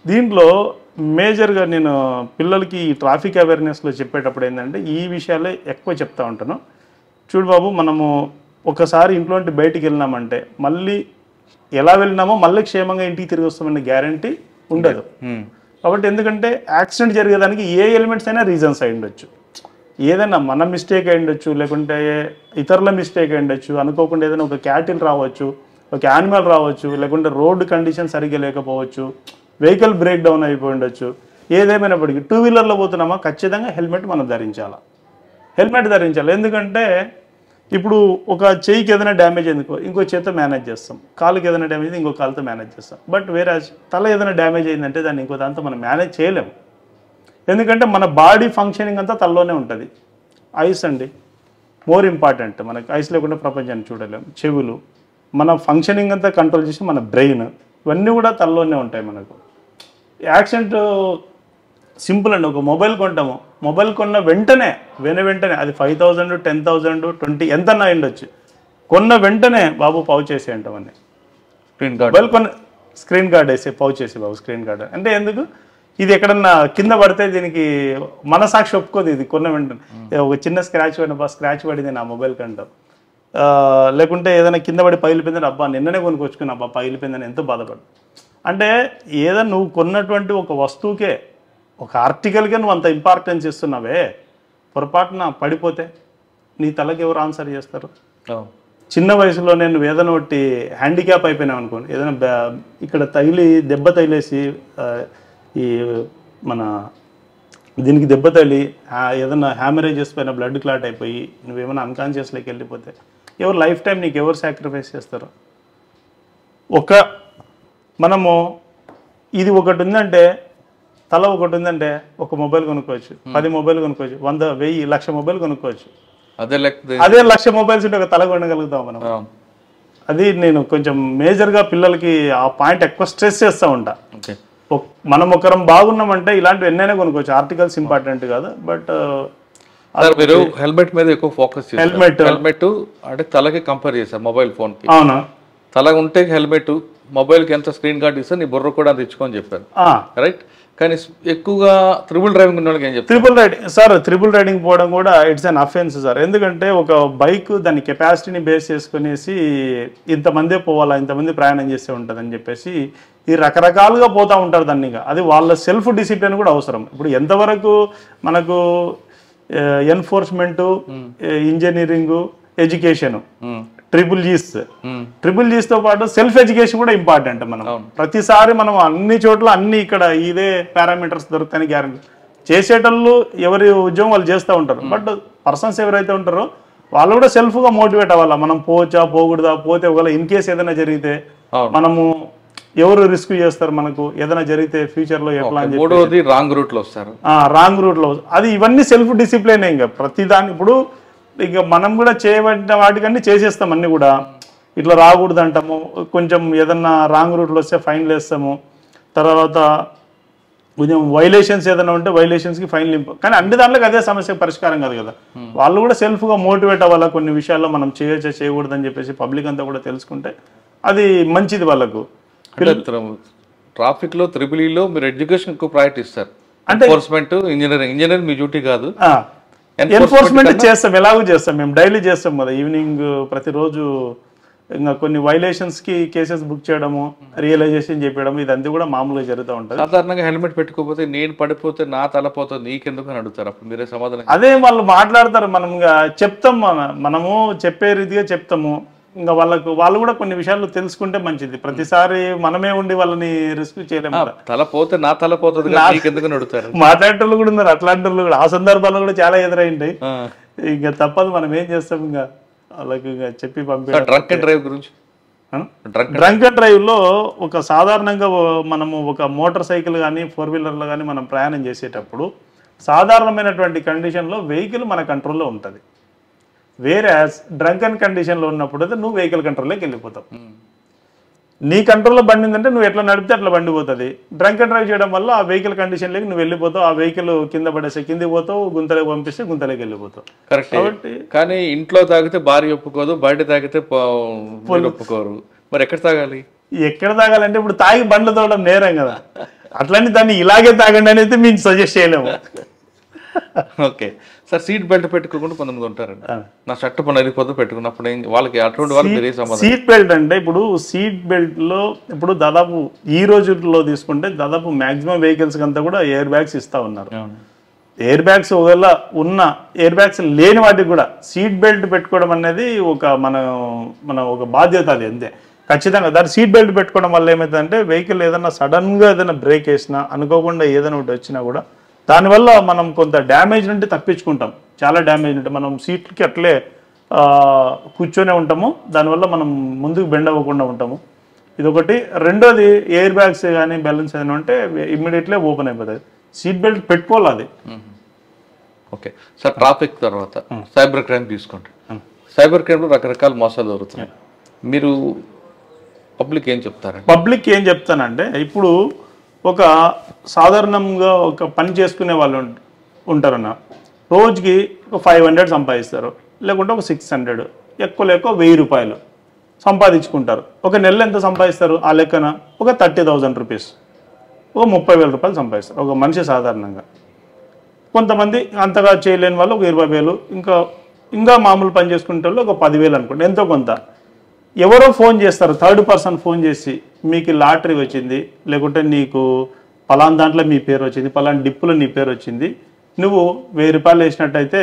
దీంట్లో మేజర్గా నేను పిల్లలకి ఈ ట్రాఫిక్ అవేర్నెస్లో చెప్పేటప్పుడు ఏంటంటే ఈ విషయాలే ఎక్కువ చెప్తా ఉంటాను. చూడు బాబు, మనము ఒకసారి ఇంట్లో నుండి బయటికి వెళ్ళినామంటే మళ్ళీ ఎలా వెళ్ళినామో మళ్ళీ క్షేమంగా ఇంటికి తిరిగి వస్తామనే గ్యారంటీ ఉండదు. కాబట్టి ఎందుకంటే యాక్సిడెంట్ జరిగేదానికి ఏ ఎలిమెంట్స్ అయినా రీజన్స్ అయి ఉండొచ్చు, ఏదైనా మన మిస్టేక్ అయి ఉండొచ్చు, లేకుంటే ఇతరుల మిస్టేక్ అయి ఉండొచ్చు, అనుకోకుండా ఏదైనా ఒక క్యాటిల్ రావచ్చు, ఒక యానిమల్ రావచ్చు, లేకుంటే రోడ్డు కండిషన్ సరిగ్గా లేకపోవచ్చు, వెహికల్ బ్రేక్ డౌన్ అయిపోయి ఉండొచ్చు. ఏదేమైనప్పటికీ 2-వీలర్లో పోతున్నామా ఖచ్చితంగా హెల్మెట్ మనం ధరించాలి. హెల్మెట్ ధరించాలి ఎందుకంటే ఇప్పుడు ఒక చెయ్యికి ఏదైనా డ్యామేజ్ అయింది ఇంకో చేతితో మేనేజ్ చేస్తాం, కాలుకి ఏదైనా డ్యామేజ్ అయింది ఇంకో కాలుతో మేనేజ్ చేస్తాం. బట్ వేరే తల ఏదైనా డ్యామేజ్ అయిందంటే దాన్ని ఇంకో దాంతో మనం మేనేజ్ చేయలేము. ఎందుకంటే మన బాడీ ఫంక్షనింగ్ అంతా తలలోనే ఉంటుంది. ఐస్ అండి మోర్ ఇంపార్టెంట్, మనకి ఐస్ లేకుండా ప్రపంచాన్ని చూడలేము. చెవులు, మన ఫంక్షనింగ్ అంతా కంట్రోల్ చేసి మన బ్రెయిన్, ఇవన్నీ కూడా తలలోనే ఉంటాయి. మనకు యాక్సిడెంట్ సింపుల్ అండి, ఒక మొబైల్ కొంటాము, మొబైల్ కొన్న వెంటనే అది 5,000, 10,000, 20 ఎంతన్నా ఉండొచ్చు, కొన్న వెంటనే బాబు పౌచ్ చేసి అంటామని, మొబైల్ కొన్న స్క్రీన్ గార్డ్ వేసి పౌచ్ చేసి బాబు స్క్రీన్ గార్డ్ అంటే ఎందుకు, ఇది ఎక్కడన్నా కింద పడితే దీనికి మనసాక్షి ఒప్పుకోదు. ఇది కొన్న వెంటనే ఒక చిన్న స్క్రాచ్ పడింది నా మొబైల్ కంటాం, లేకుంటే ఏదైనా కింద పడి పగిలిపోయిందని అబ్బా నిన్ననే కొనుక్కొచ్చుకున్నా అబ్బా పగిలిపోయిందని ఎంతో బాధపడు. అంటే ఏదైనా నువ్వు కొన్నటువంటి ఒక వస్తువుకే, ఒక ఆర్టికల్కే నువ్వు అంత ఇంపార్టెన్స్ ఇస్తున్నావే, పొరపాటున పడిపోతే నీ తలకి ఎవరు ఆన్సర్ చేస్తారు? చిన్న వయసులో నేను ఏదైనా ఒకటి హ్యాండిక్యాప్ అయిపోయినావు అనుకోండి, ఏదైనా ఇక్కడ దెబ్బ తగిలేసి ఈ మన దీనికి దెబ్బ తగిలి ఏదైనా హ్యామరేజెస్ పైన బ్లడ్ క్లాట్ అయిపోయి నువ్వేమైనా అన్కాన్షియస్లోకి వెళ్ళిపోతే ఎవరు లైఫ్ టైం నీకు ఎవరు సాక్రిఫైస్ చేస్తారు? మనము ఇది ఒకటి ఉందంటే, తల ఒకటి ఉందంటే ఒక మొబైల్ కొనుక్కోవచ్చు, 10 మొబైల్ కొనుక్కోవచ్చు, 100, 1000, 1,00,000 మొబైల్ కొనుక్కోవచ్చు. అదే 1,00,000 మొబైల్స్ ఉంటే ఒక తల కొనగలుగుతాం మనం. అది నేను కొంచెం మేజర్గా పిల్లలకి ఆ పాయింట్ ఎక్కువ స్ట్రెస్ చేస్తూ ఉంటా. మనం ఒకరం బాగున్నామంటే ఇలాంటివి ఎన్నైనా కొనుక్కోవచ్చు, ఆర్టికల్స్ ఇంపార్టెంట్ కాదు. బట్ మీరు హెల్మెట్ మీద ఎక్కువ ఫోకస్ చేస్తారు. హెల్మెట్ అంటే తలకి కంపేర్ చేశారు మొబైల్ ఫోన్ కి. అవునా, తల ఉంటే హెల్మెట్, మొబైల్ కి ఎంత స్క్రీన్ గార్డ్ ఇస్తే నీ బుర్ర కూడా తెచ్చుకొని చెప్పారు, రైట్? కానీ ఎక్కువగా త్రిబుల్ డ్రైవింగ్ ఉన్న వాళ్ళకి ఏం చెప్తారు? త్రిబుల్ రైడింగ్ పోవడం కూడా ఇట్స్ అన్ అఫెన్స్ సార్. ఎందుకంటే ఒక బైక్ దాని కెపాసిటీని బేస్ చేసుకునేసి ఇంతమందే పోవాలా, ఇంతమంది ప్రయాణం చేస్తే ఉంటుంది అని చెప్పేసి ఈ రకరకాలుగా పోతూ ఉంటారు. దాన్ని అది వాళ్ళ సెల్ఫ్ డిసిప్లిన్ కూడా అవసరం. ఇప్పుడు ఎంతవరకు మనకు ఎన్ఫోర్స్మెంట్, ఇంజనీరింగ్, ఎడ్యుకేషన్, ట్రిపుల్ జీస్తో పాటు సెల్ఫ్ ఎడ్యుకేషన్ కూడా ఇంపార్టెంట్. మనం ప్రతిసారి మనం అన్ని చోట్ల ఇక్కడ ఇదే పారామీటర్స్ దొరుకుతాయని గ్యారెంటీ చేసేటోళ్ళు ఎవరి ఉద్యోగం వాళ్ళు చేస్తూ ఉంటారు. బట్ పర్సన్స్ ఎవరైతే ఉంటారో వాళ్ళు కూడా సెల్ఫ్గా మోటివేట్ అవ్వాలా, మనం పోవచ్చా పోకూడదా, పోతే ఒకవేళ ఇన్ కేసు ఏదైనా జరిగితే మనము ఎవరు రిస్క్ చేస్తారు, మనకు ఏదైనా జరిగితే ఫ్యూచర్ లో ఎట్లా అని చెప్పి రాంగ్ రూట్ లో వస్తారు. అది ఇవన్నీ సెల్ఫ్ డిసిప్లిన్. ఇంకా ప్రతిదాన్ని ఇప్పుడు ఇక మనం కూడా చేయబడిన వాటికన్నీ చేసేస్తాం, అన్ని కూడా ఇట్లా రాకూడదు అంటాము. కొంచెం ఏదన్నా రాంగ్ రూట్లో వస్తే ఫైన్లు వేస్తాము. తర్వాత కొంచెం వైలేషన్స్ ఏదైనా ఉంటే వైలేషన్స్కి ఫైన్లు కానీ అన్ని దాంట్లోకి అదే సమస్య పరిష్కారం కాదు కదా. వాళ్ళు కూడా సెల్ఫ్గా మోటివేట్ అవ్వాలా, కొన్ని విషయాల్లో మనం చేయకూడదని చెప్పేసి పబ్లిక్ అంతా కూడా తెలుసుకుంటే అది మంచిది వాళ్ళకు. ట్రాఫిక్ లో త్రిబులీలో మీరు ఎడ్యుకేషన్ ఎక్కువ ప్రయారిటీ ఇస్తారు. ఎన్ఫోర్స్మెంట్, ఇంజనీరింగ్ మీ డ్యూటీ కాదు. ఎన్ఫోర్స్మెంట్ చేస్తాం, ఎలాగో చేస్తాం, మేము డైలీ చేస్తాం కదా. ఈవినింగ్ ప్రతిరోజు ఇంకా కొన్ని వైలేషన్స్ కి కేసెస్ బుక్ చేయడము, రియలైజేషన్ చెప్పడము, ఇదంతా కూడా మామూలుగా జరుగుతూ ఉంటుంది. సాధారణంగా హెల్మెట్ పెట్టుకోకపోతే నేను పడిపోతే నా తల పోతుంది నీకెందుకు అని అడుగుతారు. అప్పుడు మీరే సమాధానం. అదే వాళ్ళు మాట్లాడతారు, మనం చెప్తాం, మనము చెప్పే రీతిగా చెప్తాము. ఇంకా వాళ్ళు కూడా కొన్ని విషయాలు తెలుసుకుంటే మంచిది. ప్రతిసారి మనమే ఉండి వాళ్ళని రిస్క్ చేయలేము. తల పోతే నా తల పోతుంది నీకెందుకు అడుగుతారు. మాట్లాడేటోళ్ళు కూడా ఉన్నారు, అట్లాంటి వాళ్ళు కూడా ఆ సందర్భాల్లో కూడా చాలా ఎదురైంటాయి. ఇంకా తప్పదు, మనం ఏం చేస్తాం, ఇంకా వాళ్ళకి చెప్పి పంపించారు. డ్రంక్ అండ్ డ్రైవ్ గురించి, డ్రంక్ అండ్ డ్రైవ్ లో ఒక సాధారణంగా మనము ఒక మోటార్ సైకిల్ కానీ 4-వీలర్లో కానీ మనం ప్రయాణం చేసేటప్పుడు సాధారణమైనటువంటి కండిషన్లో వెహికల్ మన కంట్రోల్లో ఉంటుంది. వేరే డ్రంక్ అండ్ కండిషన్లో ఉన్నప్పుడు అయితే నువ్వు వెహికల్ కంట్రోల్లోకి వెళ్ళిపోతావు. నీ కంట్రోల్లో బండి ఉందంటే నువ్వు ఎట్లా నడిపితే అట్లా బండి పోతుంది. డ్రంక్ అండ్ డ్రైవ్ చేయడం వల్ల ఆ వెహికల్ కండిషన్లోకి నువ్వు వెళ్ళిపోతావు. ఆ వెహికల్ కింద పడేస్తే కిందికి పోతావు, గుంతలోకి పంపిస్తే గుంతలోకి వెళ్ళిపోతావు. కరెక్ట్. కాబట్టి కానీ ఇంట్లో తాగితే భార్య ఒప్పుకోదు, బయట తాగితే ఒప్పుకోరు. మరి ఎక్కడ తాగాలి? ఎక్కడ తాగాలంటే ఇప్పుడు తాగి బండ్లు తోవడం నేరం కదా. అట్లని దాన్ని ఇలాగే తాగండి అని అయితే మేము సజెస్ట్ చేయలేము. ఓకే సార్, సీట్ బెల్ట్ పెట్టుకోకుండా కొంతమంది ఉంటారండి. నా షర్ట్ పని వెళ్ళిపోతే పెట్టుకున్నప్పుడు వాళ్ళకి అటువంటి వాళ్ళు మీరే సమాధానం. సీట్ బెల్ట్ అంటే ఇప్పుడు సీట్ బెల్ట్ లో ఇప్పుడు దాదాపు ఈ రోజుల్లో తీసుకుంటే దాదాపు మాక్సిమం వెహికల్స్ అంతా కూడా ఎయిర్ బ్యాగ్స్ ఇస్తా ఉన్నారు. ఎయిర్ బ్యాగ్స్ ఒకవేళ ఉన్న ఎయిర్ బ్యాగ్స్ లేని వాటికి కూడా సీట్ బెల్ట్ పెట్టుకోవడం అనేది మన ఒక బాధ్యత. అది అంతే, ఖచ్చితంగా. దాని సీట్ బెల్ట్ పెట్టుకోవడం వల్ల ఏమవుతుందంటే వెహికల్ ఏదైనా సడన్ గా ఏదైనా బ్రేక్ వేసినా, అనుకోకుండా ఏదైనా ఒకటి వచ్చినా కూడా దానివల్ల మనం కొంత డ్యామేజ్ నుండి తప్పించుకుంటాం. చాలా డ్యామేజ్ ఉంటే మనం సీట్కి అట్లే కూర్చొనే ఉంటాము, దానివల్ల మనం ముందుకు బెండ్ అవ్వకుండా ఉంటాము. ఇదొకటి. రెండోది, ఎయిర్ బ్యాగ్స్ కానీ బ్యాలెన్స్ ఏదైనా ఉంటే ఇమ్మీడియట్లీ ఓపెన్ అయిపోతుంది. సీట్ బెల్ట్ పెట్టుకోవాలి అది. ఓకే సార్, ట్రాఫిక్ తర్వాత సైబర్ క్రైమ్ తీసుకోండి. సైబర్ క్రైమ్లో రకరకాల మోసాలు జరుగుతున్నాయి. మీరు పబ్లిక్ ఏం చెప్తారు? పబ్లిక్ ఏం చెప్తానంటే, ఇప్పుడు ఒక సాధారణంగా ఒక పని చేసుకునే వాళ్ళు ఉంటారన్న, రోజుకి ఒక 500 సంపాదిస్తారు, లేకుంటే ఒక 600, ఎక్కువ 1000 రూపాయలు సంపాదించుకుంటారు. ఒక నెల ఎంత సంపాదిస్తారు ఆ లెక్కన? ఒక 30,000 రూపీస్, ఒక 30,000 రూపాయలు సంపాదిస్తారు ఒక మనిషి సాధారణంగా. కొంతమంది అంతగా చేయలేని వాళ్ళు ఒక 20,000, ఇంకా మామూలు పని చేసుకునే వాళ్ళు ఒక 10,000 అనుకోండి, ఎంతో కొంత. ఎవరో ఫోన్ చేస్తారు, థర్డ్ పర్సన్ ఫోన్ చేసి, మీకు లాటరీ వచ్చింది, లేకుంటే నీకు పలానా దాంట్లో మీ పేరు వచ్చింది, పలానా డిప్పులో నీ పేరు వచ్చింది, నువ్వు 1000 రూపాయలు వేసినట్టయితే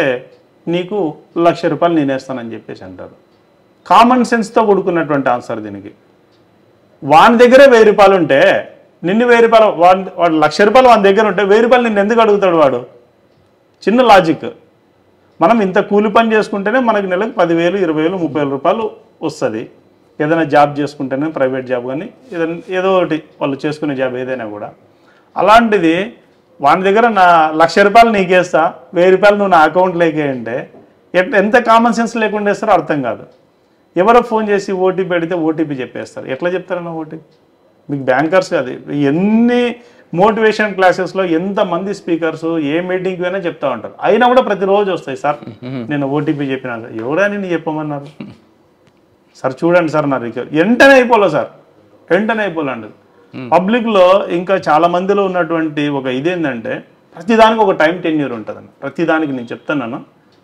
నీకు 1,00,000 రూపాయలు నేను వేస్తానని చెప్పేసి అంటారు. కామన్ సెన్స్తో కూడుకున్నటువంటి ఆన్సర్ దీనికి. వాని దగ్గరే 1000 రూపాయలు ఉంటే నిన్ను 1000 రూపాయలు, వాడు 1,00,000 రూపాయలు వాని దగ్గర ఉంటే 1000 రూపాయలు నిన్ను ఎందుకు అడుగుతాడు వాడు? చిన్న లాజిక్. మనం ఇంత కూలి పని చేసుకుంటేనే మనకి నెలకు 10,000, 20,000, 30,000 రూపాయలు వస్తుంది. ఏదైనా జాబ్ చేసుకుంటేనే, ప్రైవేట్ జాబ్ కానీ ఏదో ఒకటి వాళ్ళు చేసుకునే జాబ్ ఏదైనా కూడా. అలాంటిది వాని దగ్గర నా 1,00,000 రూపాయలు నీకేస్తా, 1000 రూపాయలు నువ్వు నా అకౌంట్లోకి అంటే ఎంత కామన్ సెన్స్ లేకుండా వేస్తారో అర్థం కాదు. ఎవరో ఫోన్ చేసి ఓటీపీ అడిగితే ఓటీపీ చెప్పేస్తారు. ఎట్లా చెప్తారన్న ఓటీపీ? మీకు బ్యాంకర్స్ అది ఎన్ని మోటివేషన్ క్లాసెస్లో ఎంతమంది స్పీకర్స్ ఏ మీటింగ్కి అయినా చెప్తా ఉంటారు. అయినా కూడా ప్రతిరోజు వస్తాయి, సార్ నేను ఓటీపీ చెప్పినా. ఎవడా నేను చెప్పమన్నారు? సార్ చూడండి సార్, నా రికవరీ వెంటనే అయిపోలే సార్, వెంటనే అయిపోలేండి. పబ్లిక్లో ఇంకా చాలా మందిలో ఉన్నటువంటి ఒక ఇదేంటంటే, ప్రతిదానికి ఒక టైం టెన్యూర్ ఉంటుందండి. ప్రతిదానికి నేను చెప్తున్నాను,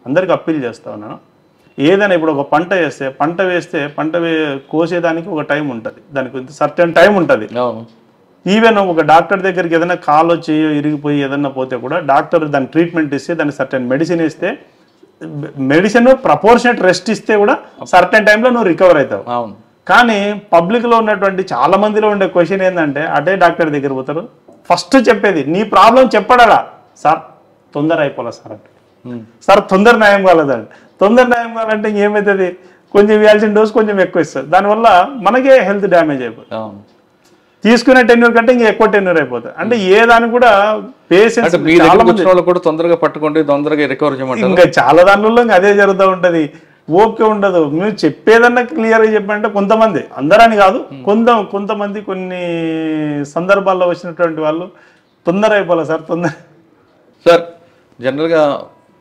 అందరికి అప్పీల్ చేస్తా ఉన్నాను. ఏదైనా ఇప్పుడు ఒక పంట వేస్తే పంట కోసేదానికి ఒక టైం ఉంటుంది, దానికి సర్టెన్ టైం ఉంటుంది. ఈవెన్ ఒక డాక్టర్ దగ్గరికి ఏదైనా కాలు వచ్చి ఇరిగిపోయి ఏదైనా పోతే కూడా డాక్టర్ దాని ట్రీట్మెంట్ ఇస్తే, దానికి సర్టెన్ మెడిసిన్ ఇస్తే, మెడిసిన్ ప్రపోర్షనేట్ రెస్ట్ ఇస్తే కూడా సర్టెన్ టైంలో నువ్వు రికవర్ అవుతావు. కానీ పబ్లిక్లో ఉన్నటువంటి చాలా మందిలో ఉండే క్వశ్చన్ ఏంటంటే, అదే డాక్టర్ దగ్గర పోతారు, ఫస్ట్ చెప్పేది నీ ప్రాబ్లం చెప్పడా, సార్ తొందర అయిపోలే సార్ అంటే, సార్ తొందర న్యాయం కాలేదండి. తొందర న్యాయం కావాలంటే ఇంకేమవుతుంది? కొంచెం ఇవ్వాల్సిన డోస్ కొంచెం ఎక్కువ ఇస్తుంది, దానివల్ల మనకే హెల్త్ డ్యామేజ్ అయిపోతుంది. తీసుకునే టెన్యూర్ కంటే ఇంకా ఎక్కువ టెన్యూర్ అయిపోతుంది. అంటే ఏ దానికి కూడా పేషెంట్స్ కూడా తొందరగా పట్టుకోండి, తొందరగా రికవర్ చేయమంటారు. ఇంకా చాలా దానిలో అదే జరుగుతూ ఉంటుంది, ఓకే ఉండదు. మీరు చెప్పేదన్నా క్లియర్గా చెప్పంటే కొంతమంది, అందరని కాదు, కొంతమంది కొన్ని సందర్భాల్లో వచ్చినటువంటి వాళ్ళు తొందర అయిపోలే సార్, తొందర. సార్ జనరల్గా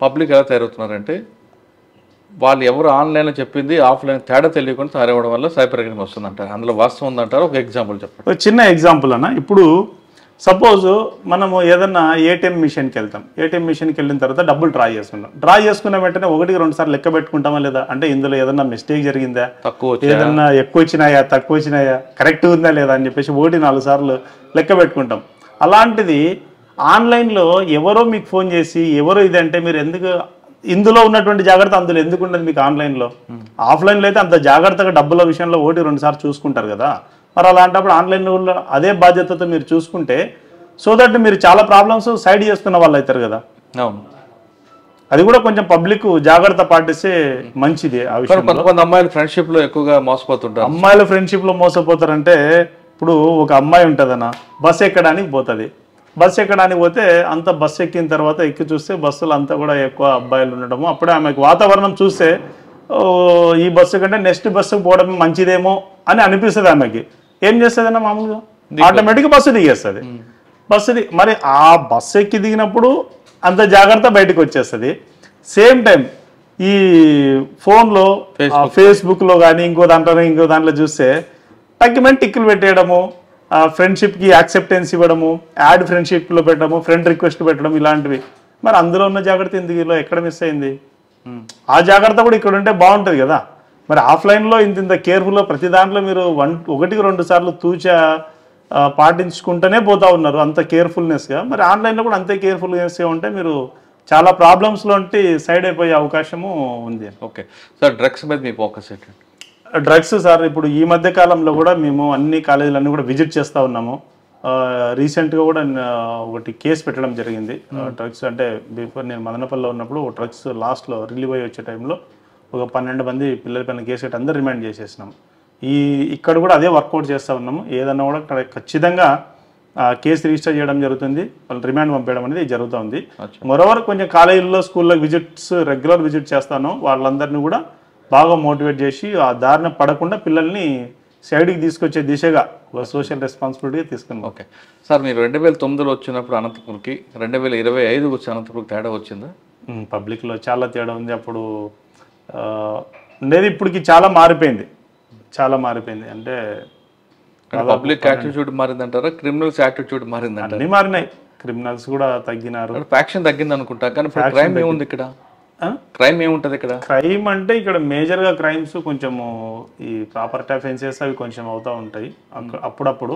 పబ్లిక్ ఎలా తయారవుతున్నారంటే, వాళ్ళు ఎవరు ఆన్లైన్లో చెప్పింది ఆఫ్లైన్ తేడా తెలియకుండా తయారవడం వల్ల సైబర్ క్రైమ్ వస్తుందంటారు. అందులో వాస్తవం ఉందంటారు. ఒక ఎగ్జాంపుల్ చెప్పండి. ఒక చిన్న ఎగ్జాంపుల్ అన్న, ఇప్పుడు సపోజ్ మనము ఏదన్నా ఏటీఎం మిషన్కి వెళ్తాం. ఏటీఎం మిషన్కి వెళ్ళిన తర్వాత డబ్బులు డ్రా చేసుకుంటాం. డ్రా చేసుకున్న వెంటనే 1-2 సార్లు లెక్క పెట్టుకుంటామా లేదా, అంటే ఇందులో ఏదన్నా మిస్టేక్ జరిగిందా, ఏదన్నా ఎక్కువ వచ్చినాయా తక్కువ వచ్చినాయా కరెక్ట్ ఉందా లేదా అని చెప్పేసి 1-4 సార్లు లెక్క పెట్టుకుంటాం. అలాంటిది ఆన్లైన్లో ఎవరో మీకు ఫోన్ చేసి ఎవరో ఇదంటే మీరు ఎందుకు ఇందులో ఉన్నటువంటి జాగ్రత్త అందులో ఎందుకు ఉండదు మీకు ఆన్లైన్లో? ఆఫ్లైన్లో అయితే అంత జాగ్రత్తగా డబ్బుల విషయంలో 1-2 సార్లు చూసుకుంటారు కదా. మరి అలాంటప్పుడు ఆన్లైన్లో అదే బాధ్యతతో మీరు చూసుకుంటే సో దట్ మీరు చాలా ప్రాబ్లమ్స్ సైడ్ చేసుకున్న వాళ్ళు అవుతారు కదా. అవును, అది కూడా కొంచెం పబ్లిక్ జాగ్రత్త పాటిస్తే మంచిది. ఆ విషయం కొంతమంది అమ్మాయిలు ఫ్రెండ్షిప్ లో ఎక్కువగా మోసపోతుంటారు. అమ్మాయిల ఫ్రెండ్షిప్ లో మోసపోతారంటే, ఇప్పుడు ఒక అమ్మాయి ఉంటుందన్న, బస్ ఎక్కడానికి పోతుంది. బస్సు ఎక్కడానికి పోతే అంత బస్సు ఎక్కిన తర్వాత ఎక్కి చూస్తే బస్సులు అంతా కూడా ఎక్కువ అబ్బాయిలు ఉండడము. అప్పుడే ఆమెకు వాతావరణం చూస్తే ఈ బస్సు కంటే నెక్స్ట్ బస్సుకు పోవడం మంచిదేమో అని అనిపిస్తుంది ఆమెకి. ఏం చేస్తుందన్న, మామూలుగా ఆటోమేటిక్గా బస్సు దిగేస్తుంది. మరి ఆ బస్సు ఎక్కి దిగినప్పుడు అంత జాగ్రత్త బయటకు వచ్చేస్తుంది. సేమ్ టైం ఈ ఫోన్లో ఫేస్బుక్లో కానీ ఇంకో దాంట్లో చూస్తే తగ్గిమని టిక్కులు పెట్టేయడము, ఫ్రెండ్షిప్కి యాక్సెప్టెన్స్ ఇవ్వడము, యాడ్ ఫ్రెండ్షిప్లో పెట్టడము, ఫ్రెండ్ రిక్వెస్ట్ పెట్టడం, ఇలాంటివి. మరి అందులో ఉన్న జాగ్రత్త ఎందుకు ఇలా ఎక్కడ మిస్ అయింది? ఆ జాగ్రత్త కూడా ఇక్కడ ఉంటే బాగుంటుంది కదా. మరి ఆఫ్లైన్లో ఇంత కేర్ఫుల్గా ప్రతి దాంట్లో మీరు 1-2 సార్లు తూచా పాటించుకుంటూనే పోతా ఉన్నారు అంత కేర్ఫుల్నెస్గా. మరి ఆన్లైన్లో కూడా అంతే కేర్ఫుల్నెస్గా ఉంటే మీరు చాలా ప్రాబ్లమ్స్లో సైడ్ అయిపోయే అవకాశము ఉంది. ఓకే సార్, డ్రగ్స్ మీద మీ ఫోకస్ ఏంటంటే? డ్రగ్స్ సార్, ఇప్పుడు ఈ మధ్య కాలంలో కూడా మేము అన్ని కాలేజీలన్నీ కూడా విజిట్ చేస్తూ ఉన్నాము. రీసెంట్గా కూడా ఒకటి కేసు పెట్టడం జరిగింది. డ్రగ్స్ అంటే బిఫోర్ నేను మదనపల్లిలో ఉన్నప్పుడు డ్రగ్స్ లాస్ట్లో రిలీవ్ అయ్యి వచ్చే టైంలో ఒక 12 మంది పిల్లల పైన కేసు పెట్టి అందరూ రిమాండ్ చేసేసినాం. ఇక్కడ కూడా అదే వర్కౌట్ చేస్తూ ఉన్నాము. ఏదన్నా కూడా ఖచ్చితంగా కేసు రిజిస్టర్ చేయడం జరుగుతుంది, వాళ్ళు రిమాండ్ పంపేయడం అనేది జరుగుతూ ఉంది. మరోవర్ కొంచెం కాలేజీల్లో స్కూల్లో విజిట్స్ రెగ్యులర్ విజిట్ చేస్తాను. వాళ్ళందరినీ కూడా బాగా మోటివేట్ చేసి ఆ దారిన పడకుండా పిల్లల్ని సైడ్కి తీసుకొచ్చే దిశగా సోషల్ రెస్పాన్సిబిలిటీగా తీసుకున్నాం. ఓకే సార్, మీరు 2009లో వచ్చినప్పుడు అనంతపూర్కి 2025 వచ్చి అనంతపూర్కి తేడా వచ్చిందా? పబ్లిక్లో చాలా తేడా ఉంది. అప్పుడు ఉండేది ఇప్పటికి చాలా మారిపోయింది. అంటే పబ్లిక్ యాటిట్యూడ్ మారిందంటారా, క్రిమినల్స్ యాటిట్యూడ్ మారిందంటారా? అన్ని మారినాయి. క్రిమినల్స్ కూడా తగ్గినారు, ఫ్యాక్షన్ తగ్గింది అనుకుంటా. కానీ క్రైమ్ ఏముంది ఇక్కడ? క్రైమ్ ఏముంటుంది ఇక్కడ? క్రైమ్ అంటే ఇక్కడ మేజర్గా క్రైమ్స్ కొంచెము ఈ ప్రాపర్టీ అఫెన్సెస్ అవి కొంచెం అవుతూ ఉంటాయి. అప్పుడప్పుడు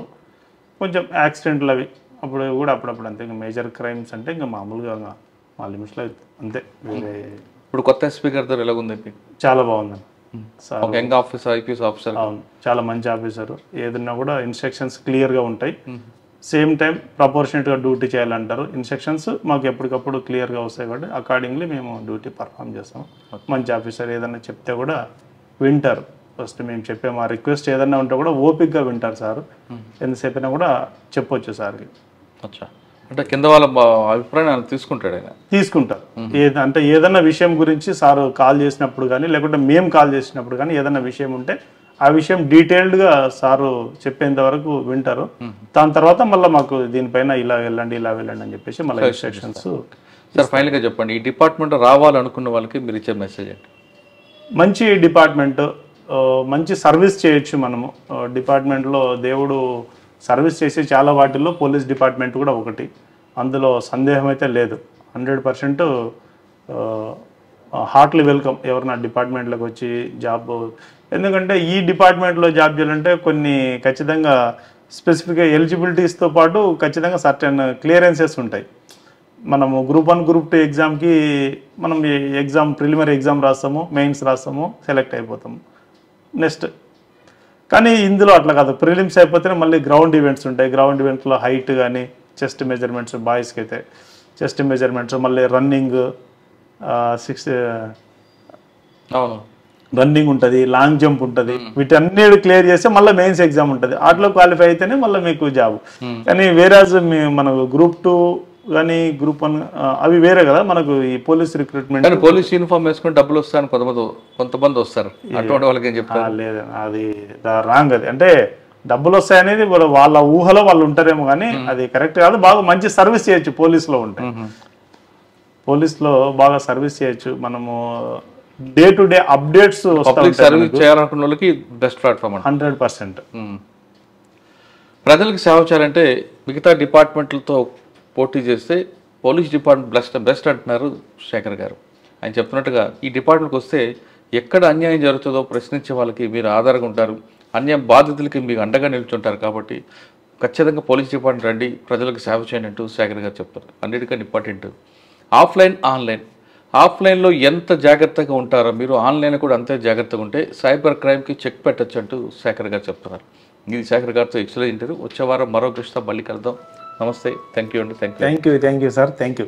కొంచెం యాక్సిడెంట్లు అవి అప్పుడప్పుడు అంతే. ఇంకా మేజర్ క్రైమ్స్ అంటే ఇంకా మామూలుగా మా లిమిట్స్లో అంతే. వేరే ఇప్పుడు కొత్త ఎస్పీ గారితో ఎలాగుంది? చాలా బాగుందండి. Young officer, IPS officer. అవును, చాలా మంచి ఆఫీసరు. ఏదన్నా కూడా ఇన్స్ట్రక్షన్స్ క్లియర్గా ఉంటాయి. సేమ్ టైం ప్రపోర్షనేట్గా డ్యూటీ చేయాలంటారు. ఇన్స్ట్రక్షన్స్ మాకు ఎప్పటికప్పుడు క్లియర్గా వస్తాయి కాబట్టి అకార్డింగ్లీ మేము డ్యూటీ పర్ఫామ్ చేస్తాం. మంచి ఆఫీసర్ ఏదన్నా చెప్తే కూడా వింటారు. ఫస్ట్ మేము చెప్పే మా రిక్వెస్ట్ ఏదన్నా ఉంటే కూడా ఓపిక్గా వింటారు సార్. ఎంతసేపు అయినా కూడా చెప్పొచ్చు సార్కి. అచ్చా, అంటే కింద వాళ్ళ అభిప్రాయం తీసుకుంటాడు ఆయన? తీసుకుంటారు. అంటే ఏదన్నా విషయం గురించి సార్ కాల్ చేసినప్పుడు కానీ లేకుంటే మేము కాల్ చేసినప్పుడు కానీ ఏదన్నా విషయం ఉంటే ఆ విషయం డీటెయిల్డ్గా సారు చెప్పేంత వరకు వింటారు. దాని తర్వాత మళ్ళీ మాకు దీనిపైన ఇలా వెళ్ళండి అని చెప్పేసి మళ్ళీ ఇన్స్ట్రక్షన్స్. సార్ ఫైనల్గా చెప్పండి, ఈ డిపార్ట్మెంట్ రావాలనుకున్న వాళ్ళకి మీరు ఇచ్చే మెసేజ్ ఏంటి? మంచి డిపార్ట్మెంట్, మంచి సర్వీస్ చేయొచ్చు మనము. డిపార్ట్మెంట్లో దేవుడు సర్వీస్ చేసే చాలా వాటిల్లో పోలీస్ డిపార్ట్మెంట్ కూడా ఒకటి. అందులో సందేహం అయితే లేదు. 100% హార్ట్లీ వెల్కమ్ ఎవరైనా డిపార్ట్మెంట్లోకి వచ్చి జాబ్. ఎందుకంటే ఈ డిపార్ట్మెంట్లో జాబ్ చేయాలంటే కొన్ని ఖచ్చితంగా స్పెసిఫిక్గా ఎలిజిబిలిటీస్తో పాటు ఖచ్చితంగా సర్టెన్ క్లియరెన్సెస్ ఉంటాయి. మనము గ్రూప్ 1, గ్రూప్ 2 ఎగ్జామ్కి మనం ప్రిలిమినరీ ఎగ్జామ్ రాస్తాము, మెయిన్స్ రాస్తాము, సెలెక్ట్ అయిపోతాము నెక్స్ట్. కానీ ఇందులో అట్లా కాదు. ప్రిలిమ్స్ అయిపోతేనే మళ్ళీ గ్రౌండ్ ఈవెంట్స్ ఉంటాయి. గ్రౌండ్ ఈవెంట్స్లో హైట్ కానీ చెస్ట్ మెజర్మెంట్స్, బాయ్స్కి అయితే చెస్ట్ మెజర్మెంట్స్, మళ్ళీ రన్నింగ్ రన్నింగ్ ఉంటుంది, లాంగ్ జంప్ ఉంటుంది. వీటన్నిటి క్లియర్ చేస్తే మళ్ళీ మెయిన్స్ ఎగ్జామ్ ఉంటుంది. వాటిలో క్వాలిఫై అయితేనే మళ్ళీ మీకు జాబ్. కానీ వేరేజ్ మనకు గ్రూప్ 2 కానీ గ్రూప్ 1 అవి వేరే కదా. మనకు ఈ పోలీస్ రిక్రూట్మెంట్ పోలీస్ యూనిఫామ్ వేసుకుని డబ్బులు వస్తాయని కొంతమంది వస్తారు. అటువంటి వాళ్ళకి ఏం చెప్తారు? లేదు, అది రాంగ్. అది అంటే డబ్బులు వస్తాయనేది వాళ్ళ ఊహలో వాళ్ళు ఉంటారేమో కానీ అది కరెక్ట్ కాదు. బాగా మంచి సర్వీస్ చేయొచ్చు పోలీసులో ఉంటే. పోలీస్లో బాగా సర్వీస్ చేయొచ్చు. మనము day to day updates public service చేయాలనుకున్న వాళ్ళకి బెస్ట్ ప్లాట్ఫామ్ అంట. 100%. ప్రజలకు సేవ చేయాలంటే మిగతా డిపార్ట్మెంట్లతో పోటీ చేస్తే పోలీస్ డిపార్ట్మెంట్ బెస్ట్ అంటున్నారు శేఖర్ గారు. ఆయన చెప్తున్నట్టుగా ఈ డిపార్ట్మెంట్కి వస్తే ఎక్కడ అన్యాయం జరుగుతుందో ప్రశ్నించే వాళ్ళకి మీరు ఆధారంగా ఉంటారు, అన్యాయం బాధితులకి మీకు అండగా నిల్చుంటారు. కాబట్టి ఖచ్చితంగా పోలీస్ డిపార్ట్మెంట్ రండి, ప్రజలకు సేవ చేయండి అంటూ శేఖర్ గారు చెప్తారు. అన్నిటికన్నా ఇంపార్టెంట్ ఆఫ్లైన్ ఆన్లైన్. ఆఫ్లైన్లో ఎంత జాగ్రత్తగా ఉంటారో మీరు ఆన్లైన్లో కూడా అంతే జాగ్రత్తగా ఉంటే సైబర్ క్రైమ్కి చెక్ పెట్టచ్చు అంటూ శేఖర్ గారు చెప్తున్నారు. ఇది శేఖర్ గారితో ఎక్సలెంట్ ఇంటర్వ్యూ. వచ్చే వారం మరో గెస్ట్తో మళ్ళీ కలుద్దాం. నమస్తే, థ్యాంక్ యూ అండి. Thank you sir, thank you.